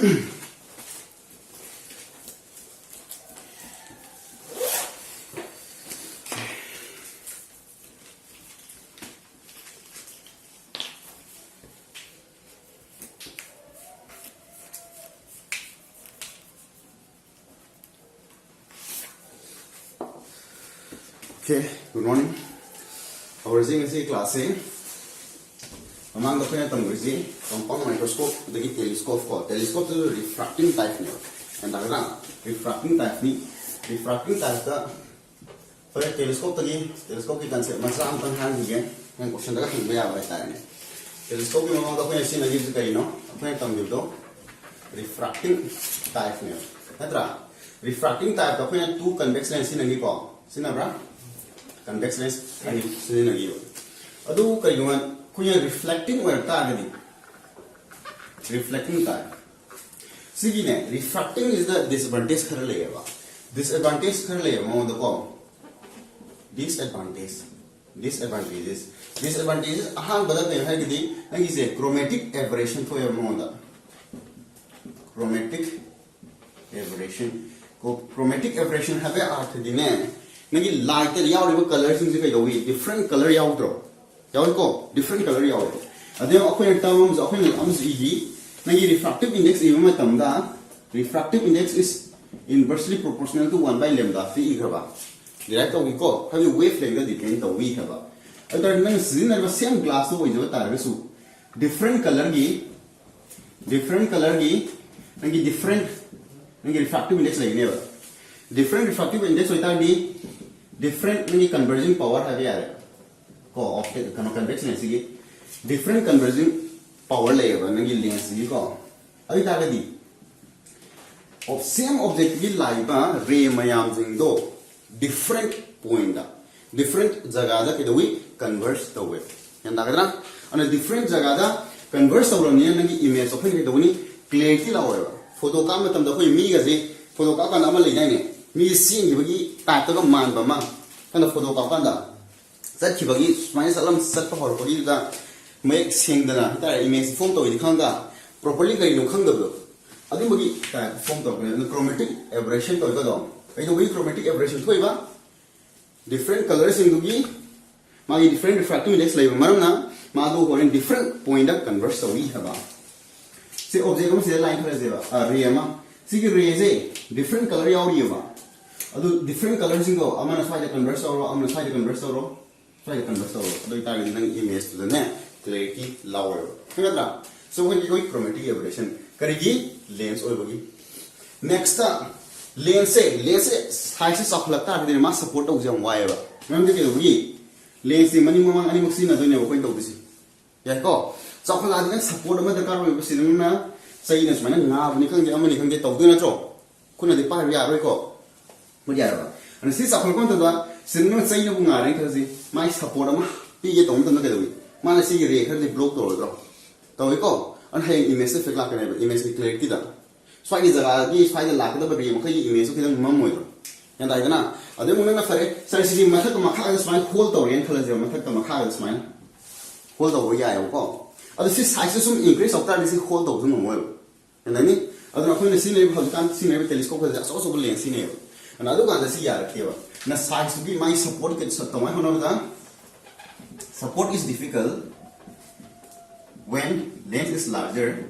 Okay, good morning. Our class A. Among the compound microscope, the telescope called telescope is refracting type. And refracting type for a telescope telescope concept masam hand again and question the telescope refracting type. Refracting type two convex lens in a convex lens and reflecting or targeting. Reflecting type. See, refracting is the disadvantage. Disadvantage disadvantages is a chromatic aberration for your mother. Chromatic aberration have a art the name. Light colors different color different color refractive index refractive index is inversely proportional to 1 by lambda phi direct we go have wavelength depend the we have other same glass different color different refractive index different refractive index different converging power have optic convex lens different converging power lens of same object light ray mayam different point different jagada we converge the wave and a different jagada converge the image of clarity photo camera photo camera me seeing you type of man by man and a photo capanda. That you bagi, smile salam set for Polida make sing the image photo in Kanga properly going to Kanga. I think we type photo chromatic aberration to the by the way chromatic aberration to different colors in the my different refractive index like Marana, Madu or in different point of converse so we have. See object say line Riama, see raise different color audio. Different colors in go. I'm gonna try the converse or I'm gonna try the converse or try the converse or the targeting image to the net clarity lower. So when you go chromatic aberration, karigi lens over. Next lens size of lata the mass support of them wire. Remember the lens the minimum animal scene as we never point of this. Yako. So support of the car will be cinema saying as man now when you can get of the natural. Couldn't the pirate record. And since I come to that, cinema say you are my support, be it on the other. Man, I see you the block door. Towico, and hey, image like an image clarity. So I is the lack of the image of the mum. And I don't know. At the moment of it, so I see method of Maca's mind, hold orientalism, method of Maca's mind. Hold over Yao. Other sizes increase of that is hold over the well. And I mean, I don't know when the cinema has can't see every telescope that's also brilliant cinema. Another one is here. Now, size to be my support gets support is difficult when lens is larger.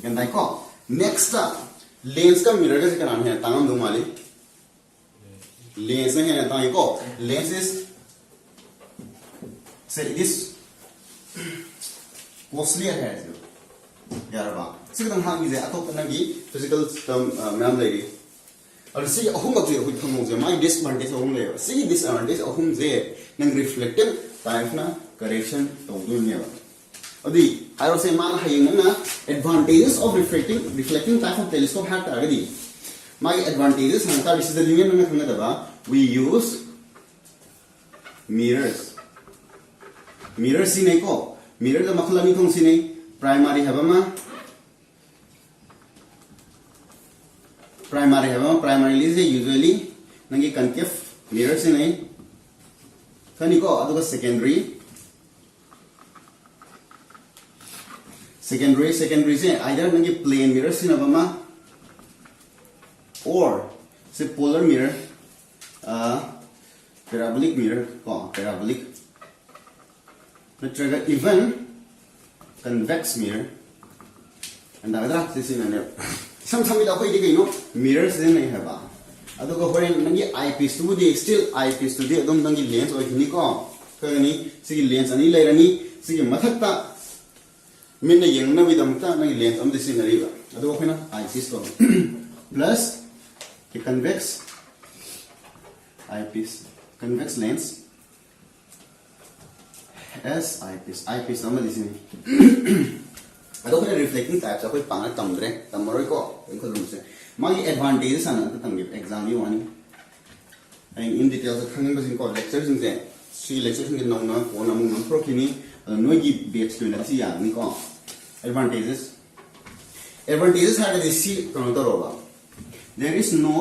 And I call next up lens का mirror कैसे कराना है तांग दो माली lens नहीं है तांग को lens is say this costly है यार बात सिर्फ हम इसे अतो करना की physical term मैम लेगी और see a home of the my disadvantage of home see disadvantage of home there then reflective type na correction to do never adi I will say man haying advantages of reflecting type of telescope have already my advantages and this is the union we use mirrors in ko mirror the makhlami thong sine primary habama primary is usually nangi concave mirrors in kaniko aduga secondary secondary se either nangi plane mirror sinabama or say polar mirror parabolic mirror parabolic natraga even convex mirror and the this is an sometimes we don't know mirrors in a have aduga horen nangi eyepiece to the still eyepiece to the adom nangi lens or hini ko kani sigi lens ani lairani sigi mathakta minna yengna vidamta nangi lens am this in riba aduga hoina eyepiece ko plus the convex eyepiece convex lens as eyepiece am this in aduga reflecting types of pang tamre tamroi ko ko room se my advantages and the exam you want and in details of coming in called lectures in there see lectures in no one among pro kini no give bits to see yani ko advantages have this see control there is no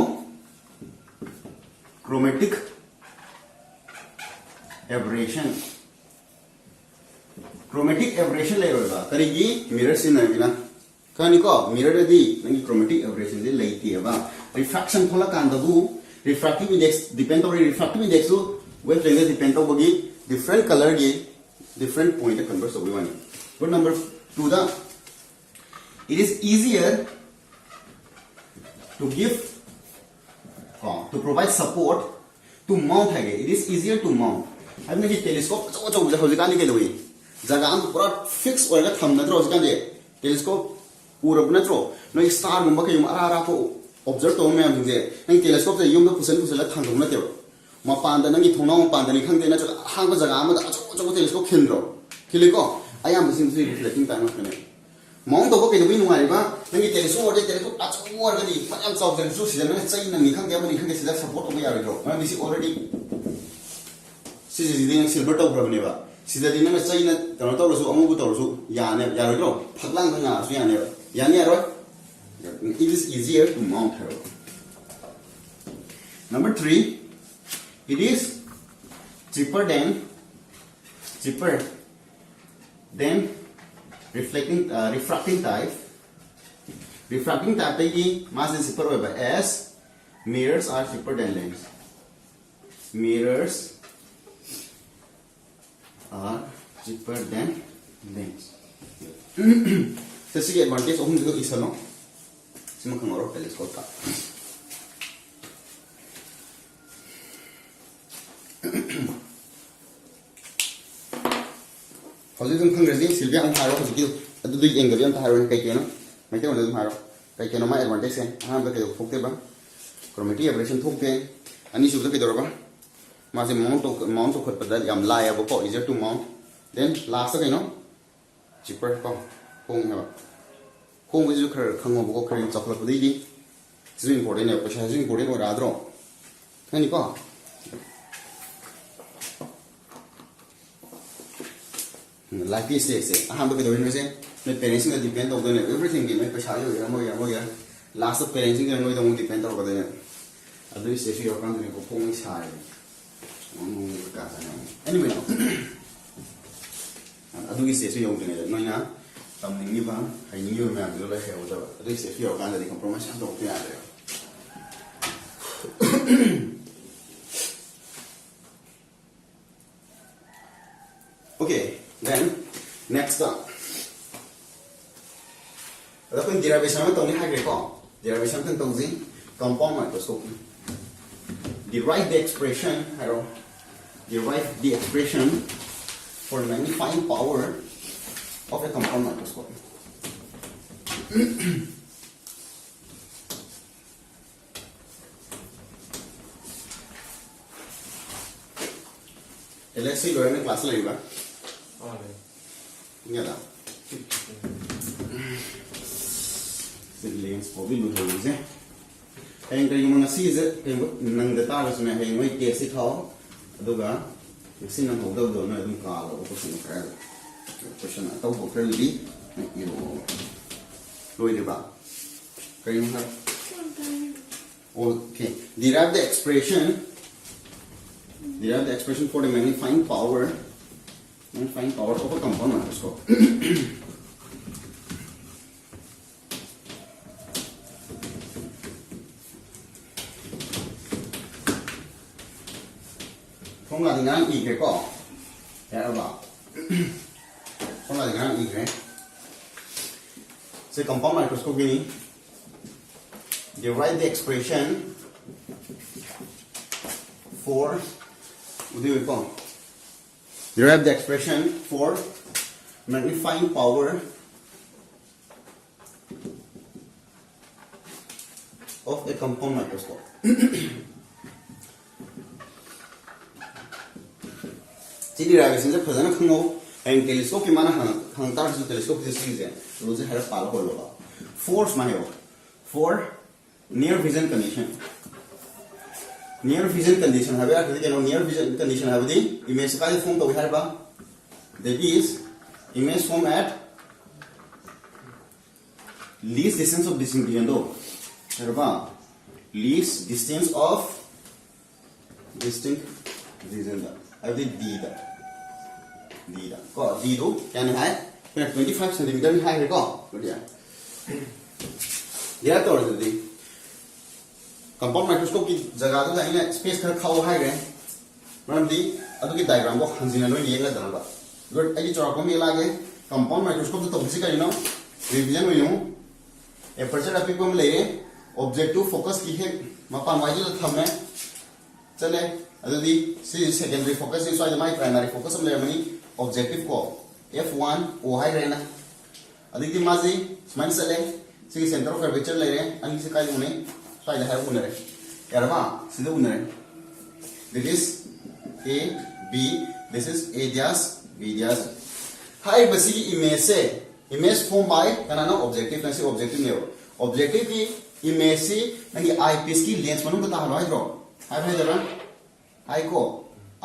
chromatic aberration layer karigi mirrors in avina kani ko mirror di nangi chromatic aberration de laiti aba refraction thola kanda bu refractive index depend on refractive index so wavelength depend on bagi different color ge different point convert so we want but number 2 the it is easier to give to provide support to mount again it is easier to mount I mean telescope so hojikan ni ke loi jaga am pura fix oiga thamna dro hojikan de telescope urab natro no star gumba ke yum ara ko observe to me am je nang telescope se yum da pusan la thang dum na te ma pan da nang thona ma pan da ni khang de na cha hang ba jaga ma da cho telescope khendro kili ko ayam sim si reflecting time of ne mong to ko ke du nu ngai ba nang telescope de telescope a cho war ga ni pa am chau jen su si na chai na ni khang de ma ni khang de si da support ko ya ro ma this is already si ding silver to problem ne ba si da ding na chai na to ro su amu bu to ro su ya ro phaklang na su ya ne yani aro it is easier to mount her. Number 3 it is cheaper than refracting type is mass is cheaper over as mirrors are cheaper than lens so see advantage of the is no sima khangoro telescope ka hojik jung khang resi silvia ang tharo hojik adu dui eng gabiam tharo kai keno mai te on tharo kai keno ma advantage sen ha ba ke phokte ba chromatic aberration phokte ani su ke dorba ma se mount to khot padal yam la ya bo easier to mount then last ka no cheaper ko hong ha hong is khar khang bo ko khar chakla padi di is important ne pasha is important or adro kani ko like this say aham ba ke doin se me parenting ka depend on the everything me pasha yo ya last of parenting no don't depend on the adu is se yo kan ne ko hong sai ka sa anyway no adu is se yo ne no na tầm như vậy hay như mà tôi lại hiểu rồi tôi sẽ hiểu cái gì compromise đầu tiên là okay then next up đó là derivation của tổng hai cái con derivation của tổng gì compound microscope derive the expression for magnifying power of a compound microscope. Let's see where in class live. Nghe nào? Lens probably look like this. Anh cái mà see is cái năng để ta là này hay mấy cái sĩ tháo, đâu cả, cái sĩ năng thấu đâu rồi này đúng cả là có sự phải. Question atau bukan lebih you loy deh bang kayak mana okay derive the expression for the magnifying power of a compound microscope formula dengan Y ko. Ya ba? Formula dengan Y. So compound microscope ini derive the expression for derive the expression for magnifying power of a compound microscope. 지 derivation से फजना खंगो and telescope की माना खंगतार जो telescope की series है रोजे हर पाल हो लोगा force माने हो for near vision condition have you near vision condition have the image का form तो है बा that is image form at least distance of distinction दो है बा least distance of distinct vision दा have the d को d दो क्या नहीं है 25 सेंटीमीटर है को बढ़िया यह तो दे कंपाउंड माइक्रोस्कोप की जगह तो जाइना स्पेस खर खाओ है रे मरमदी अदुगी डायग्राम को हंजिना लो येंगा दरबा गुड आई चौक में लागे कंपाउंड माइक्रोस्कोप तो तबसी करिनो रिवीजन होयो एपर्चर अपिक को ले ऑब्जेक्टिव फोकस की है मपान वाइज तो थमे चले अदुदी सी सेकेंडरी फोकस इस वाइज माय प्राइमरी फोकस ले मनी ऑब्जेक्टिव को f1 ओ है रे ना अदिति माजी स्माइल चले सी सेंटर ऑफ कर्वेचर ले रे अनि से काय उने स्वाइल है उनरे यारबा सिदे उनरे this is a b this is a dash b dash हाय बसी इमेज फॉर्म बाय कनाना ऑब्जेक्टिव नसे ऑब्जेक्टिव ने ऑब्जेक्टिव की इमेज से नंगी आईपीएस की लेंस मनु ता हलो हाइड्रो हाय भाई जरा हाय को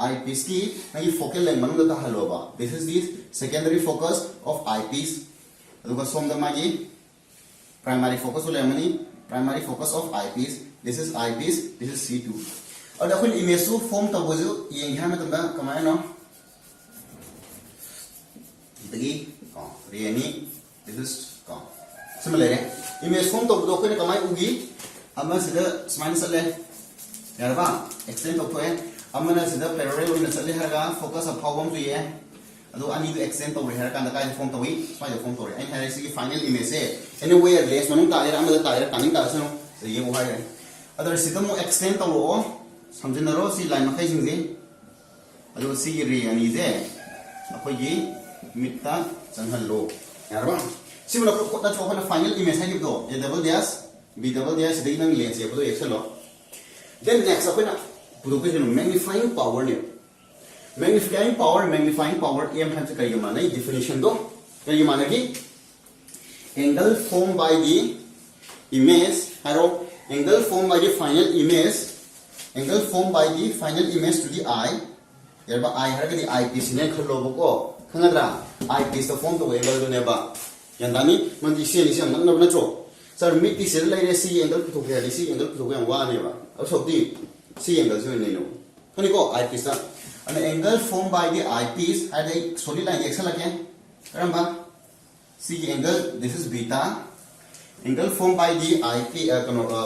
आईपीएस की नंगी फोकल लेंथ मनु ता हलो बा this is this secondary focus of eyepiece अदुगा सोम द मागी प्राइमरी फोकस ले मनी primary focus of eyepiece. This is eyepiece. This is C2. और देखो इमेज को फॉर्म तब वो जो ये यहाँ में तुमने कमाया ना इतनी कौन रियनी this is कौन सिमिलर है इमेज फॉर्म तब दो कोई कमाई उगी अब मैं सीधा स्माइल चले यार बा एक्सटेंड तो है अब मैंने सीधा पैरेलल में चले हरगा फोकस अब फाउंड तो ये अदो अनि दो एक्सटेंड तो है कांदा काय फॉर्म तो हुई स्माइल फॉर्म तो है एंड है इसी की फाइनल इमेज है anywhere less manung ta ira amada ta ira kaning ta sano ye mo hai adar sidam mo extend to ro samjina ro si line ma khai jing je ado si re ani je akoi gi mitta changhal lo yarba si mo ko ta chho na final image hai do a double dash b double dash dei nang lens ye ko excel lo then next akoi na puro ko jeno magnifying power ne magnifying power em han se kai ma nai definition do kai ma na ki angle formed by the image angle formed by the final image to the eye thereby eye har the eyepiece ne khalo bako khangadra eyepiece to form to angle do ne ba yandani man di se ni se nan na tro sir mid di se lai re si angle to ke si angle to ke wa ne ba au so di si angle so ne no khani ko eyepiece ta an angle formed by the eyepiece had a solid line axis again ramba see angle this is beta angle formed by the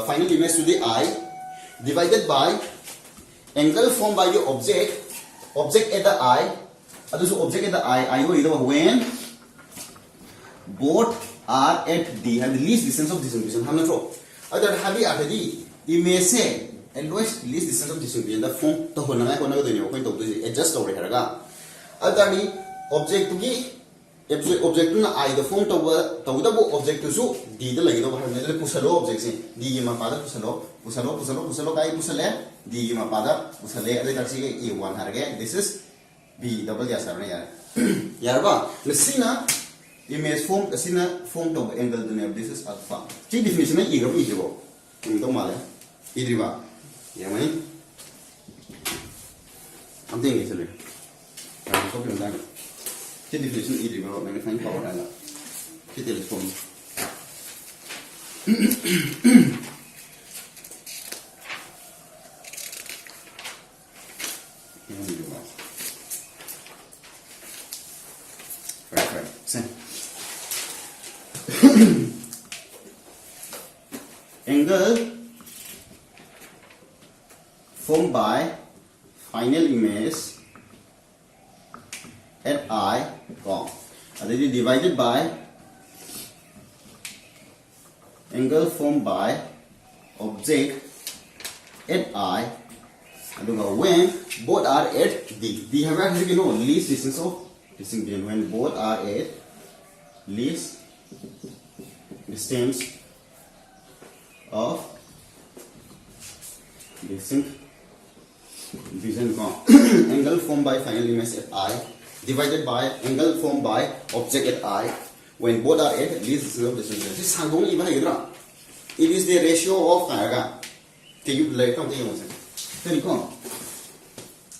final image to the eye divided by angle formed by the object at the eye so object at the eye when both are at d have the least distance of distribution hamna tro other habi atadi image se and least distance of distribution the form to honanga ko na do ni ko to adjust over heraga other object to gi object na I the form to the object to so d the lagi do bahar ne pusalo object se d gi ma pada pusalo kai pusale d gi ma pada pusale ade tarsi ke a1 harge this is b double ya sarne yar yar ba lesina image form lesina form to angle do this is alpha chi definition ne iro to male idriba ya mani am ding ni sele ko bi ndang cái definition is develop magnifying power là cái telescope right same angle formed by final image at I ko adidi divided by angle formed by object at I aduga when both are at D. D have actually you know least distance of distinct when both are at least distance of distinct vision angle formed by final image at I divided by angle formed by object at I when both are at least distance of distance. This is even it is the ratio of can you like come to you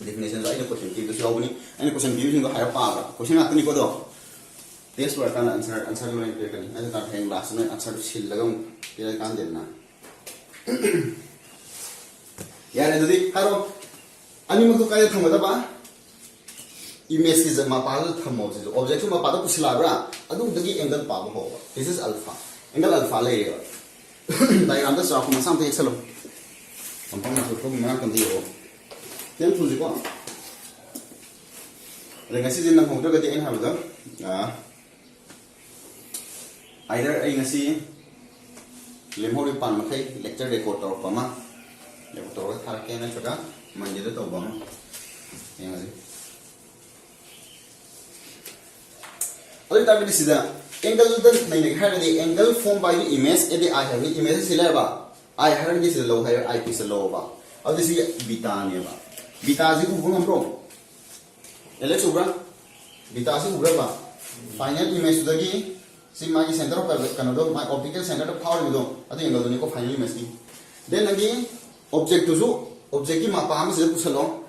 definition I the question give the show any question using the higher power question at the this work an answer like I start hang last night answer chill lagam kila kan denna yare dudi haro ani mu kaya thamada ba image is ma pa thamo object ma pa da pusila bra adu dagi angle pa ho this is alpha angle alpha le diagram da sa ko masam te exalo sampang na ko ma kan di ho then to the one like I said in the photo that in have the either I ngasi lemho ri pan makai lecture record tor pama lecture thar ke na choka manje da to bama ngasi adi target is the angle the nai have the angle formed by the image at the I have the image sila ba I have this low higher I is low ba adi this beta ne ba beta ji ku ngam pro ele subra beta ji ubra ba final image dagi si magi center of kanodo my optical center of power do adu angle ni ko final image ki then again object to object ki mapa am se pusalo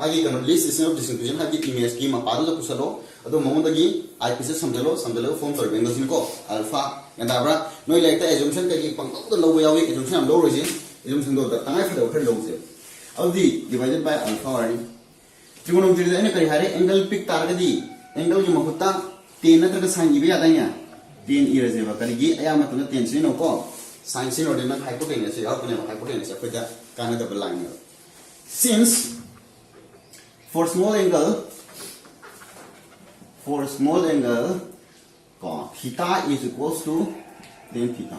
magi kano least distance of distribution ha ki image ki mapa do pusalo adu momon dagi eyepiece samjalo form tor bengo sin ko alpha yanda bra noi like the assumption ka ki pang to low yawi assumption am low roji assumption do ta tangai phado phar low se adi divided by alpha ari trigonometry da ne kari hare angle pick targadi angle ju mahutta 10 na ka sin ibe adanya 10 irase ba kari gi aya ma tuna 10 sin ko sin sin order na hypotenuse ya ko ne hypotenuse ko ja kana double line since for small angle theta is equals to tan theta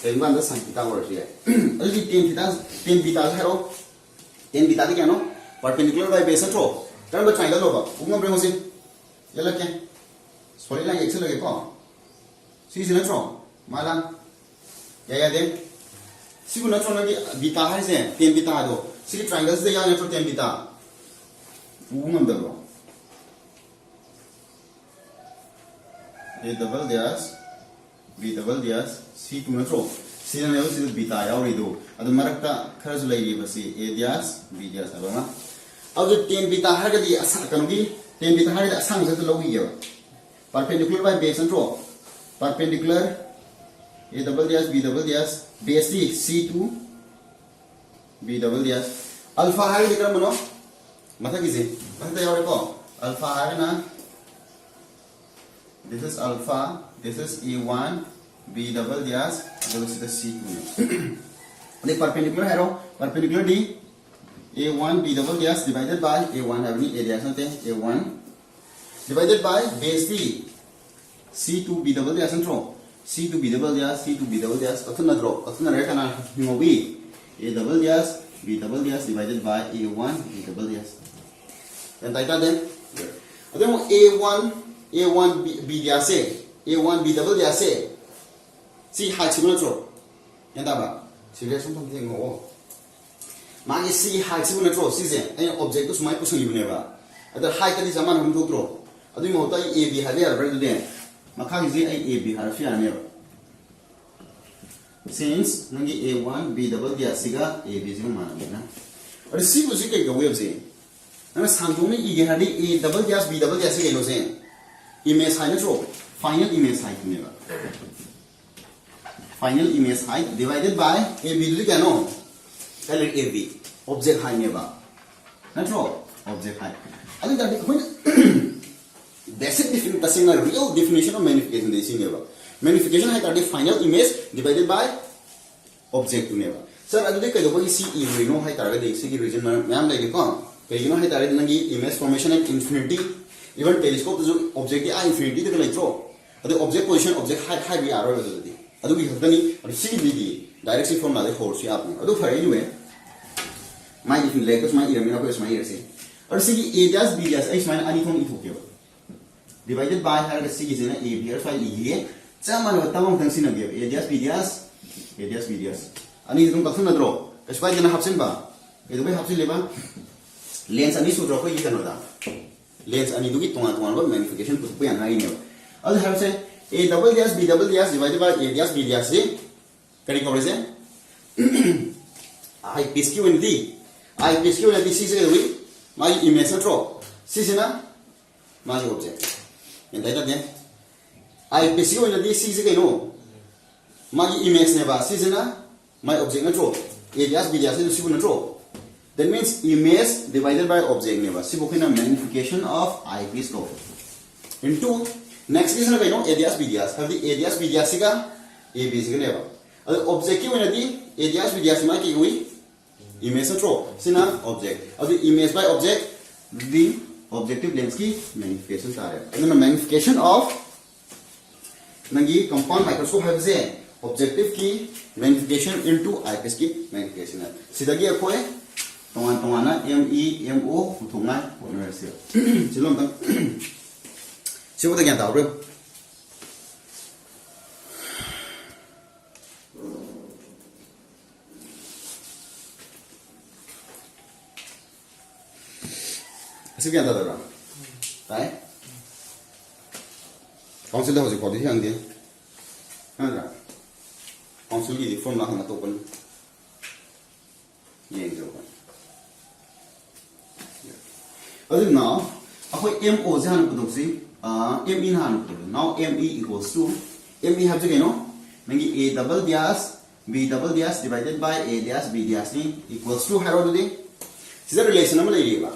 then one the sin theta over here only tan beta zero tan beta the kya no perpendicular by base throw turn the triangle over ungam bre hosi yala ke solid line x lage ko si is throw mala ya then si guna throw nagi beta hai se tan beta do si triangles de ya ne throw tan beta ungam da ro a double dash b double dash c to throw c na level c beta yauri do adu marakta khara ju lai basi a dash b dash abama adu 10 beta ha ga di asa kanogi 10 beta ha ga asang ja to logi ya perpendicular by base and throw perpendicular a double dash b double dash base c to b double dash alpha ha ga dikra mano matha kise matha yauri ko alpha ha ga na this is alpha, this is A1, B double dash, this is the C2. The perpendicular arrow, perpendicular D, A1, B double dash divided by A1 having A dash A1 divided by base D, C2 B double dash and throw, C2 B double dash, C2 B double dash, katuna draw, katuna right and B, A double dash, B double dash divided by A1, B double dash. Then type that then. Then A1 B dash A1 B double dash C height sigma tro yanda ba serious something thing ho magi C height sigma tro C je ai object to sumai pushing ibne ba ada height ni zaman hum tro adu mo ta AB ha ya right then makha ji ai AB ha fi ane ba since nangi A1 B double dash ga AB ji ma na adu C bu ji ke ga wave je na sangdong ni I ga di A double dash B double dash ke no se image height throw final image height never final image height divided by AB do you know tell it AB object height never not throw object height I think that when basic definition the single real definition of magnification they see never magnification height are the final image divided by object never sir adu kai do see E know height are the region ma'am like ko kai know height are the image formation at infinity even telescope जो object की infinity तक लेट्रो अदो object position object height भी आरो अदुदी अदुगी खतनी अदु सी दी direct सी formula दे force या आपने अदु फरे एनीवे माइ डिफिन लेकस माइ इरमिना को इसमाइ इरसे और सी की एरियास बीरियास आई इसमाइ अनि थोन इथोकेबा divided by हर सी की जेना ए बी आर फाइल ये चामान बताम थंग सिना गेब एरियास बीरियास अनि तुम कथन नद्रो कसबाय जना हापसिन बा एदो बे हापसिन लेबा लेंस अनि सुद्रो को ये कनोदा लेंस अनि दुगी तोंगा तोंगा बा मैग्निफिकेशन पुत पे आना इने अल हर से a double dash b double dash divided by a dash b dash से करी कौन से आई पीस की वनती सी से हुई माई इमेज ना ट्रो सी से ना माई ऑब्जेक्ट ये दाइटा दे आई पीस की वनती सी से कहीं नो माई इमेज ने बा सी से ना माई ऑब्जेक्ट ना ट्रो a dash b dash से सी ना ट्रो that means image divided by object ने बा सी बुके ना magnification of eyepiece को into next is na kaino areas bds have the areas bds ka ab is gane ba adu objective na di areas bds ma ki hui image thro sina object adu image by object the objective lens ki magnification ta hai and the magnification of nangi compound microscope have se objective ki magnification into eyepiece ki magnification hai sidagi akhoi tongan na mo thunga university silom tang siapa yang tahu bro? Siapa yang tahu bro? Tahu? Council dah harus kau dia yang dia, ada. Council ni form lah nak open, ni yang open. Aduh now, aku MO jangan betul sih. ME han now ME equals to ME have to know nangi A double dash B double dash divided by A dash B dash ni equals to how do they is a relation number area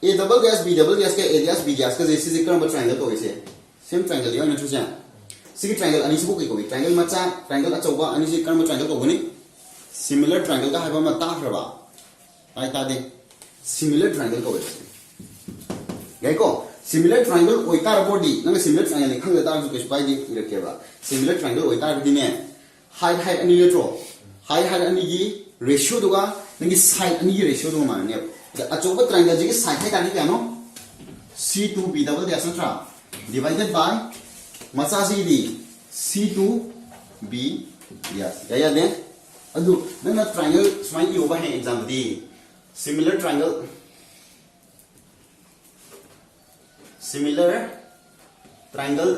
A double dash B double dash ka A dash B dash ka this is a curve triangle to ise same triangle yo na chu jan sig triangle ani sibu ko triangle macha triangle achauba ani si curve triangle ko gani similar triangle ka haiba ma ta hraba ai ta de similar triangle ko ise gai ko similar triangle oitar body nang similar triangle ni khang da ju ke pai di irakhe ba similar triangle oitar body ne height ani yo height ani gi ratio duga nang side ani gi ratio duga man ne a choba triangle ji gi side hai kani piano c2b double dash tra divided by macha si di c2b yes ya ne adu nang triangle smai yo ba hai example di similar triangle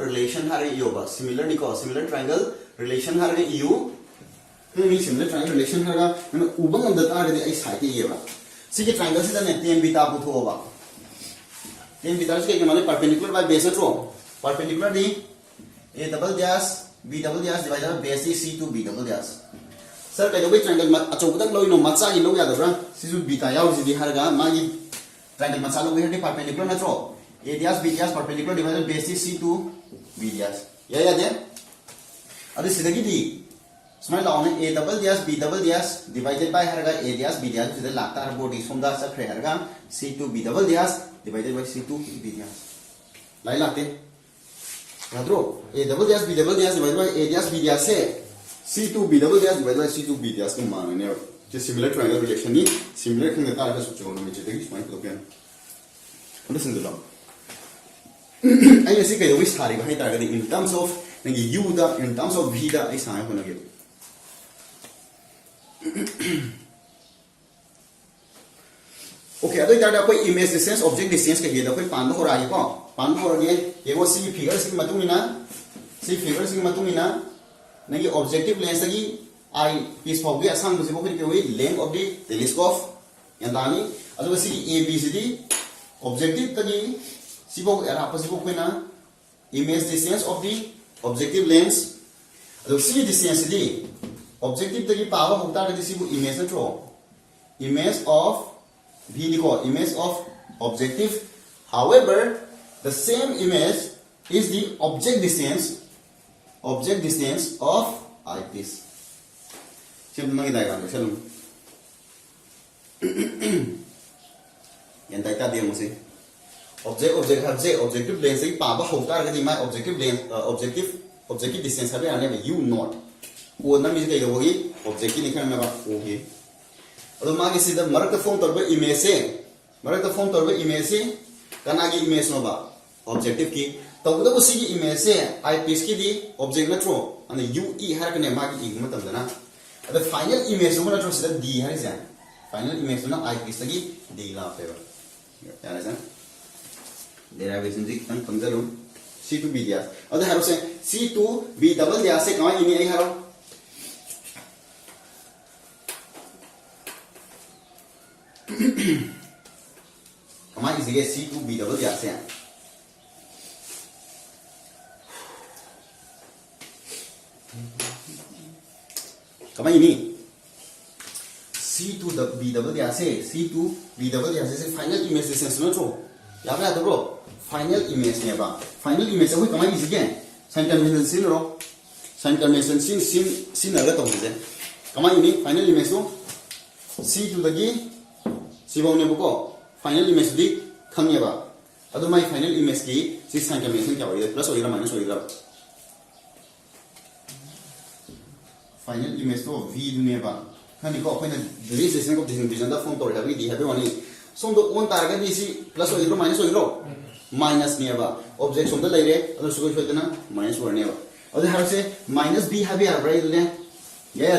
relation har yoba similar triangle relation har u ni similar triangle relation har ga na ubang am da ta de ai sai ke yeba si ke triangle se da ne ten bita bu tho ba ten bita se ke mane perpendicular by base tro perpendicular di a double dash b double dash divided by base c to b double dash sir ka jobe triangle ma achou dak loi no macha ni lo ya da bra si ju bita yaw si di har ga ma gi triangle macha lo we perpendicular na tro A dash B dash perpendicular divided base C to B dash. Ya deh. Ada sedikit di. Small lawan A double dash B double dash divided by harga A dash B dash sudah lakta harga di sumber sakre harga C to B double dash divided by C to B dash. Lain lakte. Kadro A double dash B double dash divided by A dash B dash se C to B double dash divided by C to B dash ke मान ने जो similar triangle relation ni similar kan kita ada socho no meche tegi small to pian. Udah sendiri. I see that we study behind in terms of u da, in terms of v da, I say I give. Okay, अगर इधर कोई image distance, object distance के लिए तो कोई पांडव हो रहा है कौन? पांडव हो रही है ये वो सी figure से मतुंगी ना नहीं objective lens की I piece of the asang तो सिर्फ कोई length of the telescope yang tadi, अगर सी ABCD objective Taqi sibuk era apa sibuk na image distance of the objective lens ado si distance di objective tagi power hokta ka sibu image na tro image of v ni ko image of objective however the same image is the object distance of eyepiece siapa lagi diagram selum yang tadi dia mesti object है objective lens से पाबा होता है कि मैं objective lens objective distance है आने में u not ओ ना मिस कई होगी ऑब्जेक्टिव लिखने में बात होगी अदो मागी सिदा मरक फॉर्म तौर पर इमेज से मरक फॉर्म तौर पर इमेज से कना की इमेज नो बा ऑब्जेक्टिव की तब तो उसी की इमेज से आई पीस की दी ऑब्जेक्ट नट्रो अने u e हर कने मागी ई मतलब ना अदो फाइनल इमेज नो नट्रो सिदा d है जान फाइनल इमेज ना आई पीस की d ला फेवर यार जान डेरिवेशन जी तंग पंजलो c2 b दिया अदो हरो से c2 b डबल दिया से कमा इने आई हरो कमा इसे c2 b डबल दिया से कमा इनी c2 b डबल दिया से c2 b डबल दिया से फाइनल इमेज डिस्टेंस नो तो याद है तो फाइनल इमेज ने बा फाइनल इमेज है कमाई इसे साइन कन्वेंशन सिन रो साइन कन्वेंशन सिन अगर तो मुझे कमाई नहीं फाइनल इमेज नो c2 दगी सिबाव ने बको फाइनल इमेज दी खंगे बा अदो माई फाइनल इमेज की साइन कन्वेंशन क्या होइए प्लस होइरा माइनस होइरा फाइनल इमेज तो v दुने बा खनि को अपन रिलेशन को डिस्ट्रीब्यूशन दा फॉर्म तोड़ दी है वानी सोम तो ऑन टारगेट दी सी प्लस होइरो माइनस होइरो माइनस ने बा ऑब्जेक्ट सोम तो लेरे अदो सुगो सोइतना माइनस वरने बा अदो हर से माइनस b हबे आ ब्राइट ने या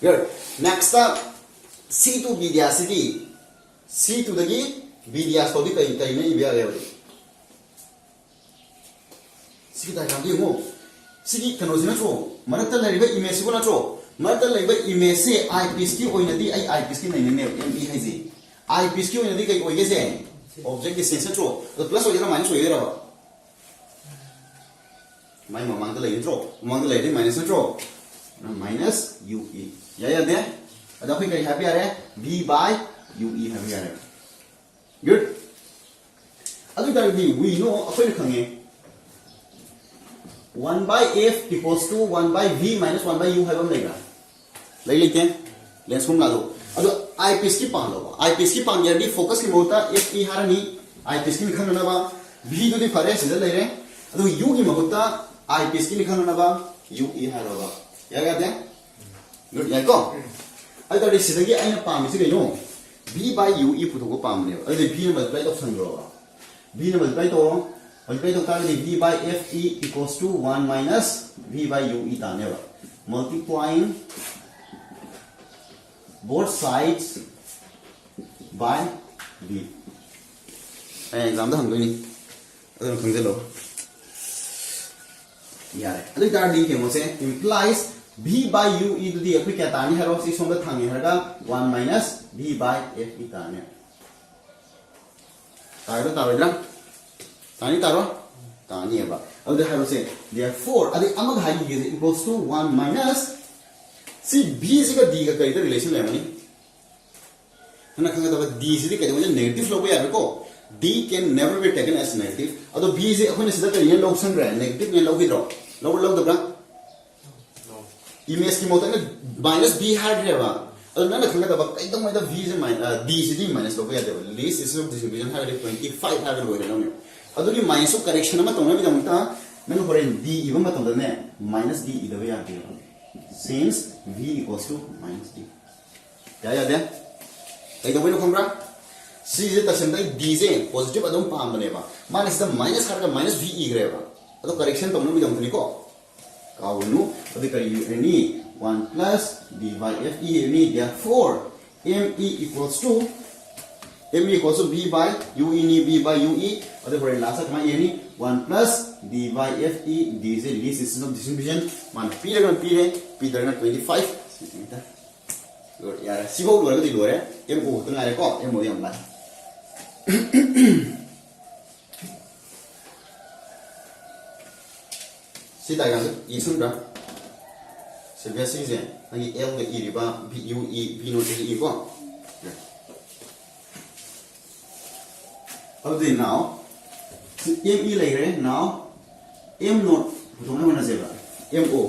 गुड नेक्स्ट c2 b दिया सी c2 दगी b दिया तो दी कई में इबे आ गया सी दा काम दी हो सी कनो सिना छो मरत लेरिबे इमेज को ना छो मरत लेरिबे इमेज से आई पीस की ओइनदी आई पीस की नहीं ने एम ई है जी आई पीस की ओइनदी कई ओइगे से ऑब्जेक्ट डिस्टेंस छो तो प्लस होइरा माइनस होइरा माइ ममांग तो लेइ छो ममांग लेइ माइनस छो माइनस u e या दे अदा कोई कई हैप्पी आ रहा है v by u e हैप्पी आ रहा है गुड अदु दा दी वी नो अखोइ खंगे 1 by f equals to 1 by v minus 1 by u है बम लेगा ले लेते हैं लेंस फॉर्म ला दो अदो आई पीस की पान लो आई पीस की पान यार दी फोकस की मोटा f e हारनी आई पीस की निखन ना बा v तो दी फरे सिदा ले रे अदो u की मोटा आई पीस की निखन ना बा u e हारो बा या क्या है गुड या को अदो दी सिदा की आइना पाम से no v by u e पुतो को पाम ने अदो v ने मल्टीप्लाई तो सन रो v ने मल्टीप्लाई तो multiply to carry v by f e equals to 1 minus v by u e ताने वाला multiplying both sides by v exam तो हम कोई नहीं अगर हम समझे लो यार अभी तार डी के मुझे implies v by u e तो दी अभी क्या ताने हर वक्त इस वक्त थांगे हर का 1 minus v by f e ताने तारो इधर तानी तारो तानी है बा अब देखो से therefore अरे अमग हाई ये equals to 1 minus c b से का d का कई तो रिलेशन है मनी है ना कहते हैं d से कहते हैं नेगेटिव लोग यार को d can never be taken as negative अब b से अपन सीधा करिए लोग संग रहे नेगेटिव ने लोग इधर लोग दबरा इमेज की मोटा में माइनस b हार्ड है बा अब ना कहते हैं कई तो मतलब v से माइनस d से d माइनस लोग यार लीस्ट इस डिस्ट्रीब्यूशन है 25 हार्ड लोग है ना अदुगी माइनस ऑफ करेक्शन में तोना भी दमता मैंने होरेन d इवन में तोना ने माइनस d इधर भी आते हैं since v equals to minus d क्या याद है कई तो वही खंबरा c जे तसन दई d जे पॉजिटिव अदम पाम बनेबा माइनस द माइनस हर का माइनस v e ग्रेबा अदो करेक्शन तोना भी दमतनी को काउनु अदि करी any 1 plus d by f e any therefore m e equals to m equals to b by u e ni b by u e अदे बड़े last में ये नहीं 1 plus d by f e d से least system of distribution मान p लगना p है p लगना 25 सेंटीमीटर गुड यार सी को लोरे को लोरे m को तो ना रे को m मोदी हमला सी दायगा ये सुन रहा से वैसे ही है ये l के e रिबा b u e b नो के e को अब दे नाउ m e ले रहे नाउ m नोट पुथोना मना जेबा m o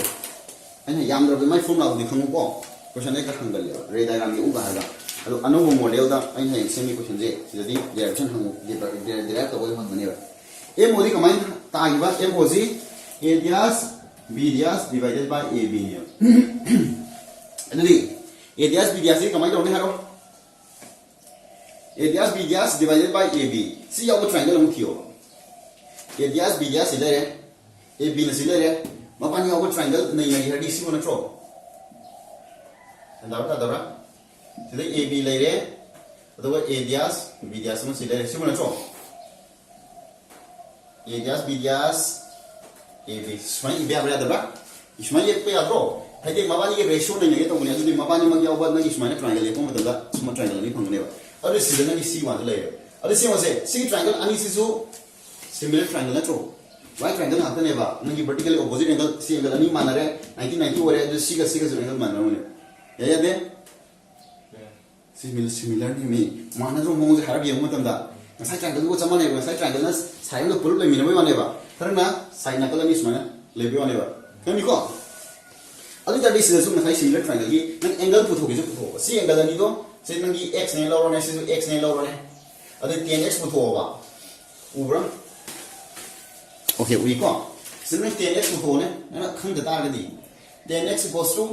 अने याम दर माय फॉर्मुला को दिखंगो को क्वेश्चन एक खंगल रे डायग्राम के उगा हगा ꯑꯗꯣ ꯑꯅꯧꯕ ꯃꯣꯗꯦꯜꯗ ꯑꯩꯅ ꯍꯌꯦꯡ ꯁꯦꯝꯃꯤ ꯀꯣꯏꯁꯟꯁꯦ ꯁꯤꯗꯗꯤ ꯗꯥꯏꯔꯦꯛꯁꯟ ꯗꯥꯏꯔꯦꯛ ꯇꯧꯕ ꯍꯪꯒꯅꯦꯕ ꯑꯦꯝ ꯑꯣꯗꯤ ꯀꯃꯥꯏꯅ ꯇꯥꯈꯤꯕ ꯑꯦꯝ ꯑꯣꯁꯤ A dash B dash divided by A ꯕꯤꯅꯦꯕ ꯑꯗꯨꯗꯤ ꯑꯦ ꯗꯤꯌꯥꯁ ꯕꯤ ꯗꯤꯌꯥꯁꯁꯤ ꯀꯃꯥꯏꯅ ꯇꯧꯅꯤ ꯍꯥꯏꯔꯣ A dash B dash divided by A B ꯁꯤ ꯌꯥꯎꯕ ꯇ꯭ꯔꯥꯏꯡꯒꯜ ꯑꯃꯨꯛ ꯊꯤꯌꯣ ꯑꯦ ꯗꯤꯌꯥꯁ ꯕꯤ ꯗꯤꯌꯥꯁ ꯁꯤ ꯂꯩꯔꯦ ꯑꯦ ꯕꯤꯅ ꯁꯤ ꯂꯩꯔꯦ ꯃꯄꯥꯟ ꯌꯥꯎꯕ ꯇ꯭ꯔꯥꯏꯡꯒꯜ ꯅꯩꯅꯒꯦ ꯍꯥꯏꯔꯗꯤ ꯁꯤꯕꯨ ꯅꯠꯇ꯭ꯔꯣ ꯇꯥꯗꯕ꯭ꯔꯥ sida AB leire aduga A dias B dias ma sida si mana tro A dias B dias AB smai ibe abra da ismai yek pe adro haide mabani ge ratio nei ne to ne adu mabani ma yaw ba na ismai na triangle ko ma da suma triangle ni phang ne ba adu sida na ni C1 leire adu si ma se C triangle ani si so similar triangle na tro right triangle ha ta ne ba na gi vertically opposite angle C angle ani manare 1990 ore adu C ga angle manare ne ya de similar ni me mana ro mong har bi mo tam da sai triangle ko chama ne ba sai triangle na sai no purul le mi ne ba ne ba thar na sai na kala ni sma le bi ne ba kami ko adu ta dis su sai similar triangle gi nang angle pu thoge pu tho si angle ni do se nang gi x ne lo ro ne si x ne lo ro ne adu 10x pu tho ba ubra okay we ko se nang 10x pu tho ne na khang da ta ga di 10x equals to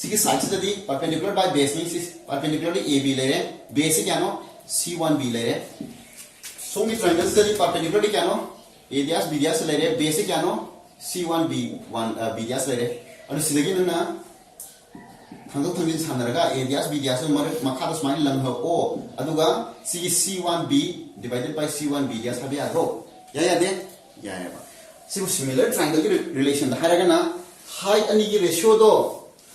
sigi side se di perpendicular by base ni perpendicularly AB le re base kya no C1B le re so mi triangle se di perpendicularly kya no A dias B dias le re base kya no C1B1 B dias le re adu sidagi na thangdok thangin sanaraga A dias B dias mar makha da smile lang ho o aduga sigi C1B divided by C1B dias habi aro ya de ya ba similar triangle ki relation da haraga na height ani ki ratio do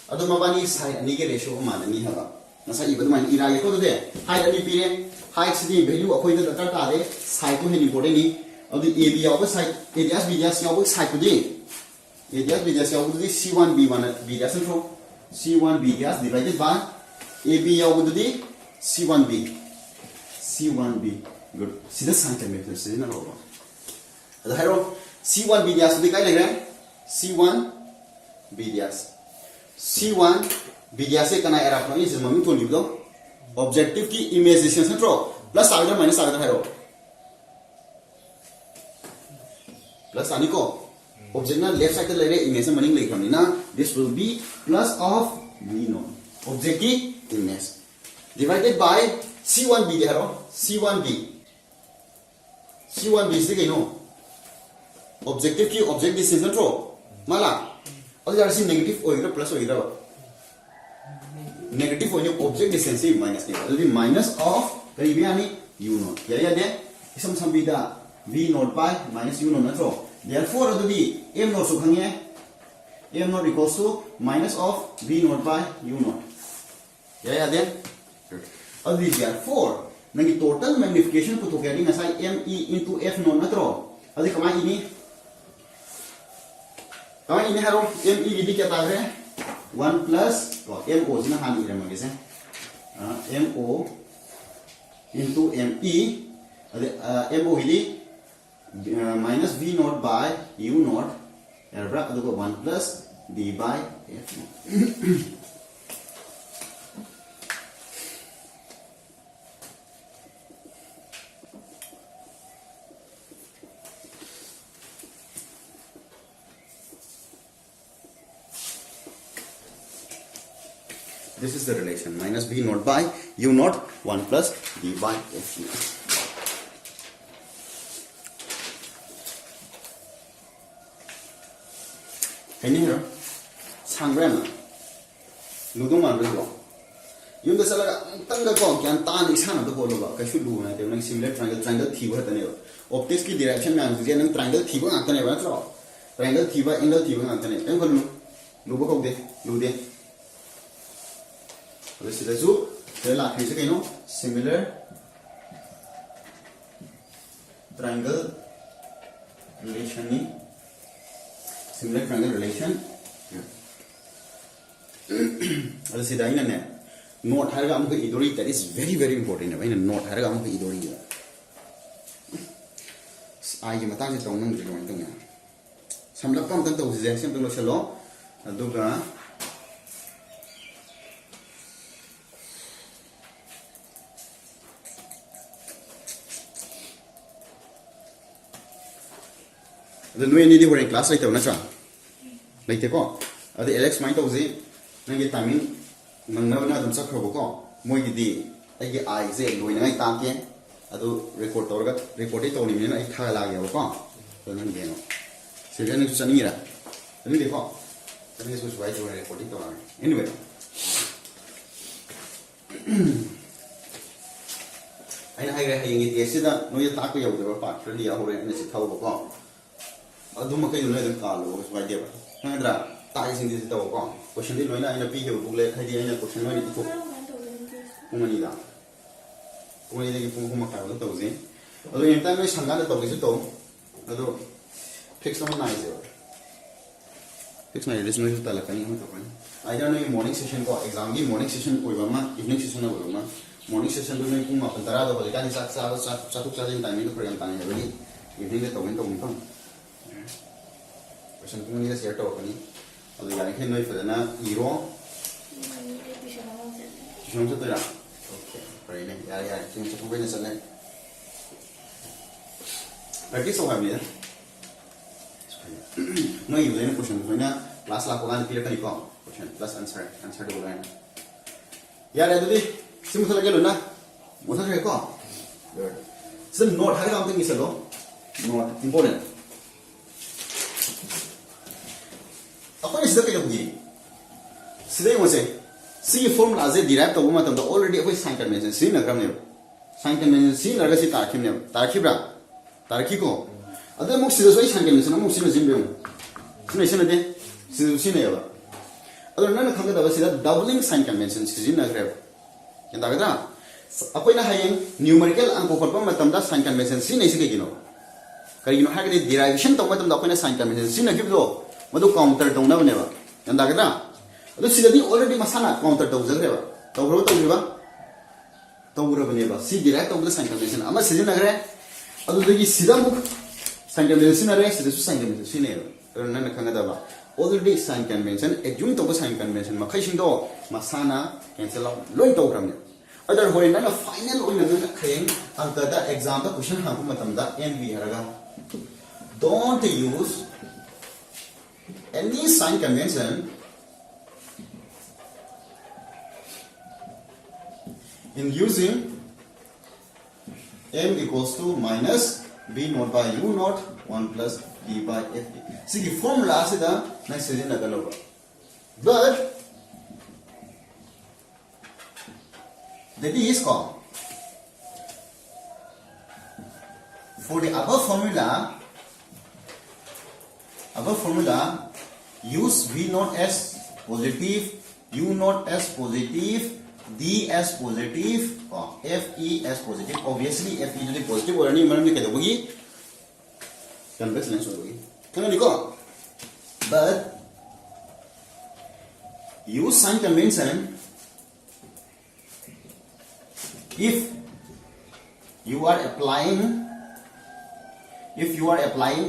adu mabani side ani ke ratio ma ni ha ba nasa ibad man ira ye ko de height ani pire height si value akoi da ta ta de side ko ni bode ni adu ab yaw ba side radius b radius yaw ba side ko di radius b radius yaw ba di c1 b1 b radius ro c1 b radius divided by ab yaw ba di c1b good sida centimeter se na ro adu hairo c1 b radius di kai le c1 b radius C1 बिडिया से कना era plan इस mummy तो लिख दो objective की image distance है plus आगे minus आगे है प्लस आनी को ऑब्जेक्ट ना लेफ्ट साइड ले रहे इमेज से मनिंग लिख हमनी ना this will be plus of v0 object की इमेज डिवाइडेड बाय C1b है C1b से कहीं ऑब्जेक्टिव की ऑब्जेक्ट डिस्टेंस है माला और यार सी नेगेटिव होइरा प्लस होइरा नेगेटिव होने ऑब्जेक्ट डिस्टेंस से माइनस ने will be minus of करीब यानी u0 या दे इसम संबिदा v0 by minus u0 ना तो therefore अदुदी m0 सु खंगे m0 equals to minus of v0 by u0 या दे अदुदी therefore नंगी टोटल मैग्निफिकेशन को तो क्या दी नसाई me into f0 ना तो अदुदी कमाई इनी कहाँ इन्हें हरो m e विधि क्या ताकरे 1 plus m o जिना हानि इधर मगे से m o into m e अरे m o Vidhi minus v naught by u naught यार ब्रा अदुको 1 plus d by f naught This is the relation minus v naught by u naught 1 plus d by f naught. Any here? Sangrama. Ludum Andro. You the Salaga Tanga can tan is hand of the whole of I should do when similar triangle thiva at the nail. Optics direction man triangle thiva at the never draw. Triangle thiva angle thiva at the nail. Lubo of the Lude. This is the similar triangle relation. Similar triangle relation. This is the note that is very important. Note idori. I am a tangible thing. Some love content of the simple shalom. The no any different class like that. Like the call. The Alex might of the Nagi timing, Nana themselves Robocall. Moidi, I eyes, when I talk in, I do record organ, report it only in a Kalaga or call. So then it's an era. Really call. Then this was right to report it on. Anyway. I hang it yesterday, no attack of the part, really, I and it's a cow. I do make you know the car was my dear. Sandra, ties in this dog. Question did when I appear to let Hadiana question when it took Umanida. When they give Humaka, the dozen. Although in time I sang out the visit, although fix on nice. Fix my listeners to telephone. I don't know your morning session or exam, morning session with evening session over. Morning session to make him up and Tarado, but the guy is at Satu Charging time in the program time. You think that the window will come. Person is here talking. Although I can know for the hero. Okay, very nice. Yeah, things to witness on it. Practice over here. No, you learn a question. Last lap one period can call. Question plus answer to the line. Yeah, I do. Simple again, Luna. What are you call? So, not how something is a law. Not important. Apa is the kind of game? Today was a see formula as a direct woman of the already always sign convention. See a gram name. Sign convention, see Nagasi Tarkim name. Tarkibra. Tarkiko. Other most is a way sign convention, almost in a Zimbabwe. Sination a day. Sinusina. Other none of the doubling sign conventions is in a grave. In the other, upon a high numerical and Popama sign convention, sin is a Carino had a derivation of what the sign convention, sin a give law. Madu counter to never. And Dagada. This is already Masana counter to the river. Togro to river. Togro never. See direct of the sign convention. I must in a gray. Other than Sidamu sign convention arrest is sign convention. Nana Canada. Already sign convention, a joint of sign convention, Makashin do, Masana, and Salam, Loin Togram. Other way, none of final on the claim, and the example question Hakumatamda and Viraga. Don't use any sign convention in using m equals to minus b naught by u naught 1 plus d by ft. See the formula is the next is in the but the d is called for the above formula use v naught as positive, u naught as positive, d as positive, fe as positive. Obviously fe is positive or any manner के convection can you go? But use sign convention if you are applying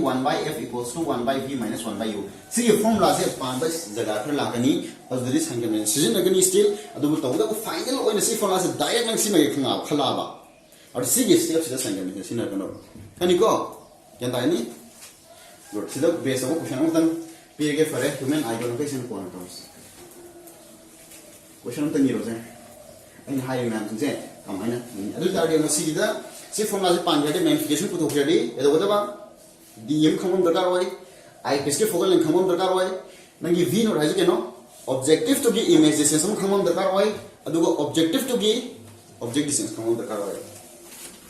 1 by f equals to 1 by v minus 1 by u. See your formula is pan by Zagatur Lakani, as there is sign convention. Again, still, the final when see formula is diagonal Sima Kalaba or see steps the sign convention. Can you go? Yantani? Good. See the base of question of them. Be for a human identification pointers. Question of the Nero. And higher man to say, come on. I don't see the see from as a pandemic magnification put already. Whatever the M come on the car way. I escape for and come on the car way. Nangi V or as you know. Objective to give image distance come on the car way. Objective to give object distance come on the car way.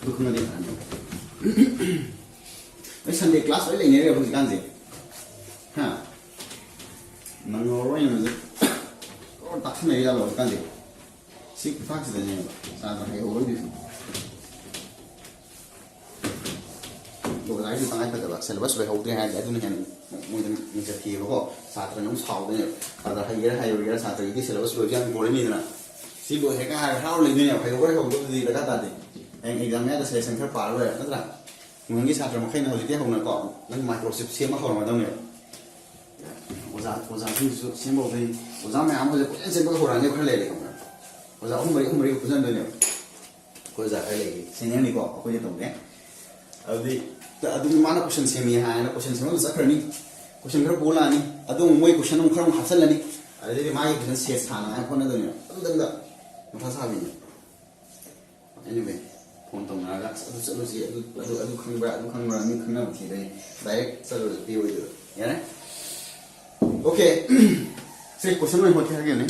Look at it. Sunday class in area of Ganzi. Huh? Manoroy or Taxi area of Ganzi. Sick facts the name. I already. I think the syllabus we hold the hand. I don't know Mr. Kivo, Saturn, how the other higher Saturday syllabus will jump for me. See, we have how living up. I go to the Gatati and examine the session for power. Mungkin saat ramai nak hujung dia hong nak kau, nanti Microsoft siapa orang macam ni. Uzah tu siapa orang, uzah macam apa je, siapa orang ni kau lelaki orang. Uzah umur kau pusing tu ni, kau uzah lelaki. Sini ni kau je tahu ni. अभी माना question semi है ना question same चखरनी question खर बोलानी मोई question खर हापसलनी अभी my question set साना होने मथा साबी एनीवे फोन तौनागा चलुसी खंबरा मी खंगना थीरे डायरेक्ट चलो पे होइदो यारे ओके से क्वेश्चन में होते हैं ने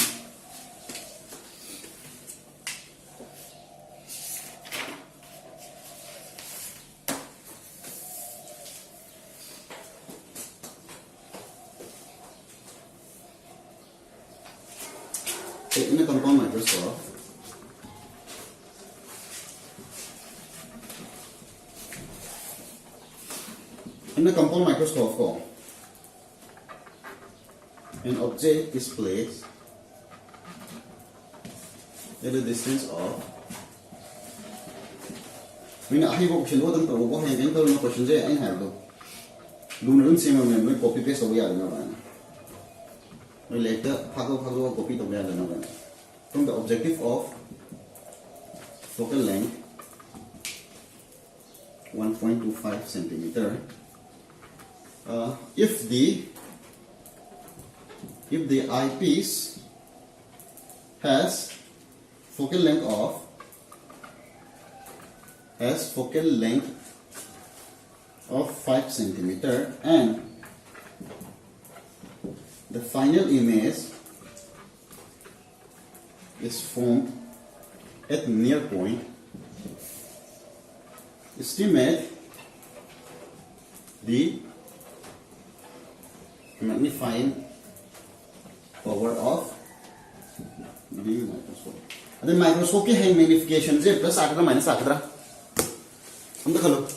in the compound microscope an object is placed at a distance of mình đã hay question đó tầm tầm có hay đến câu nó question gì anh hiểu đâu đúng là xem mà mình mới copy paste over rồi mà rồi later phác copy over rồi mà from the objective of focal length 1.25 centimeter if the eyepiece has focal length of 5 centimeter and the final image is formed at near point, estimate the magnifying power of the microscope. The microscope की है magnification से plus Agra minus Agra हम तो खलो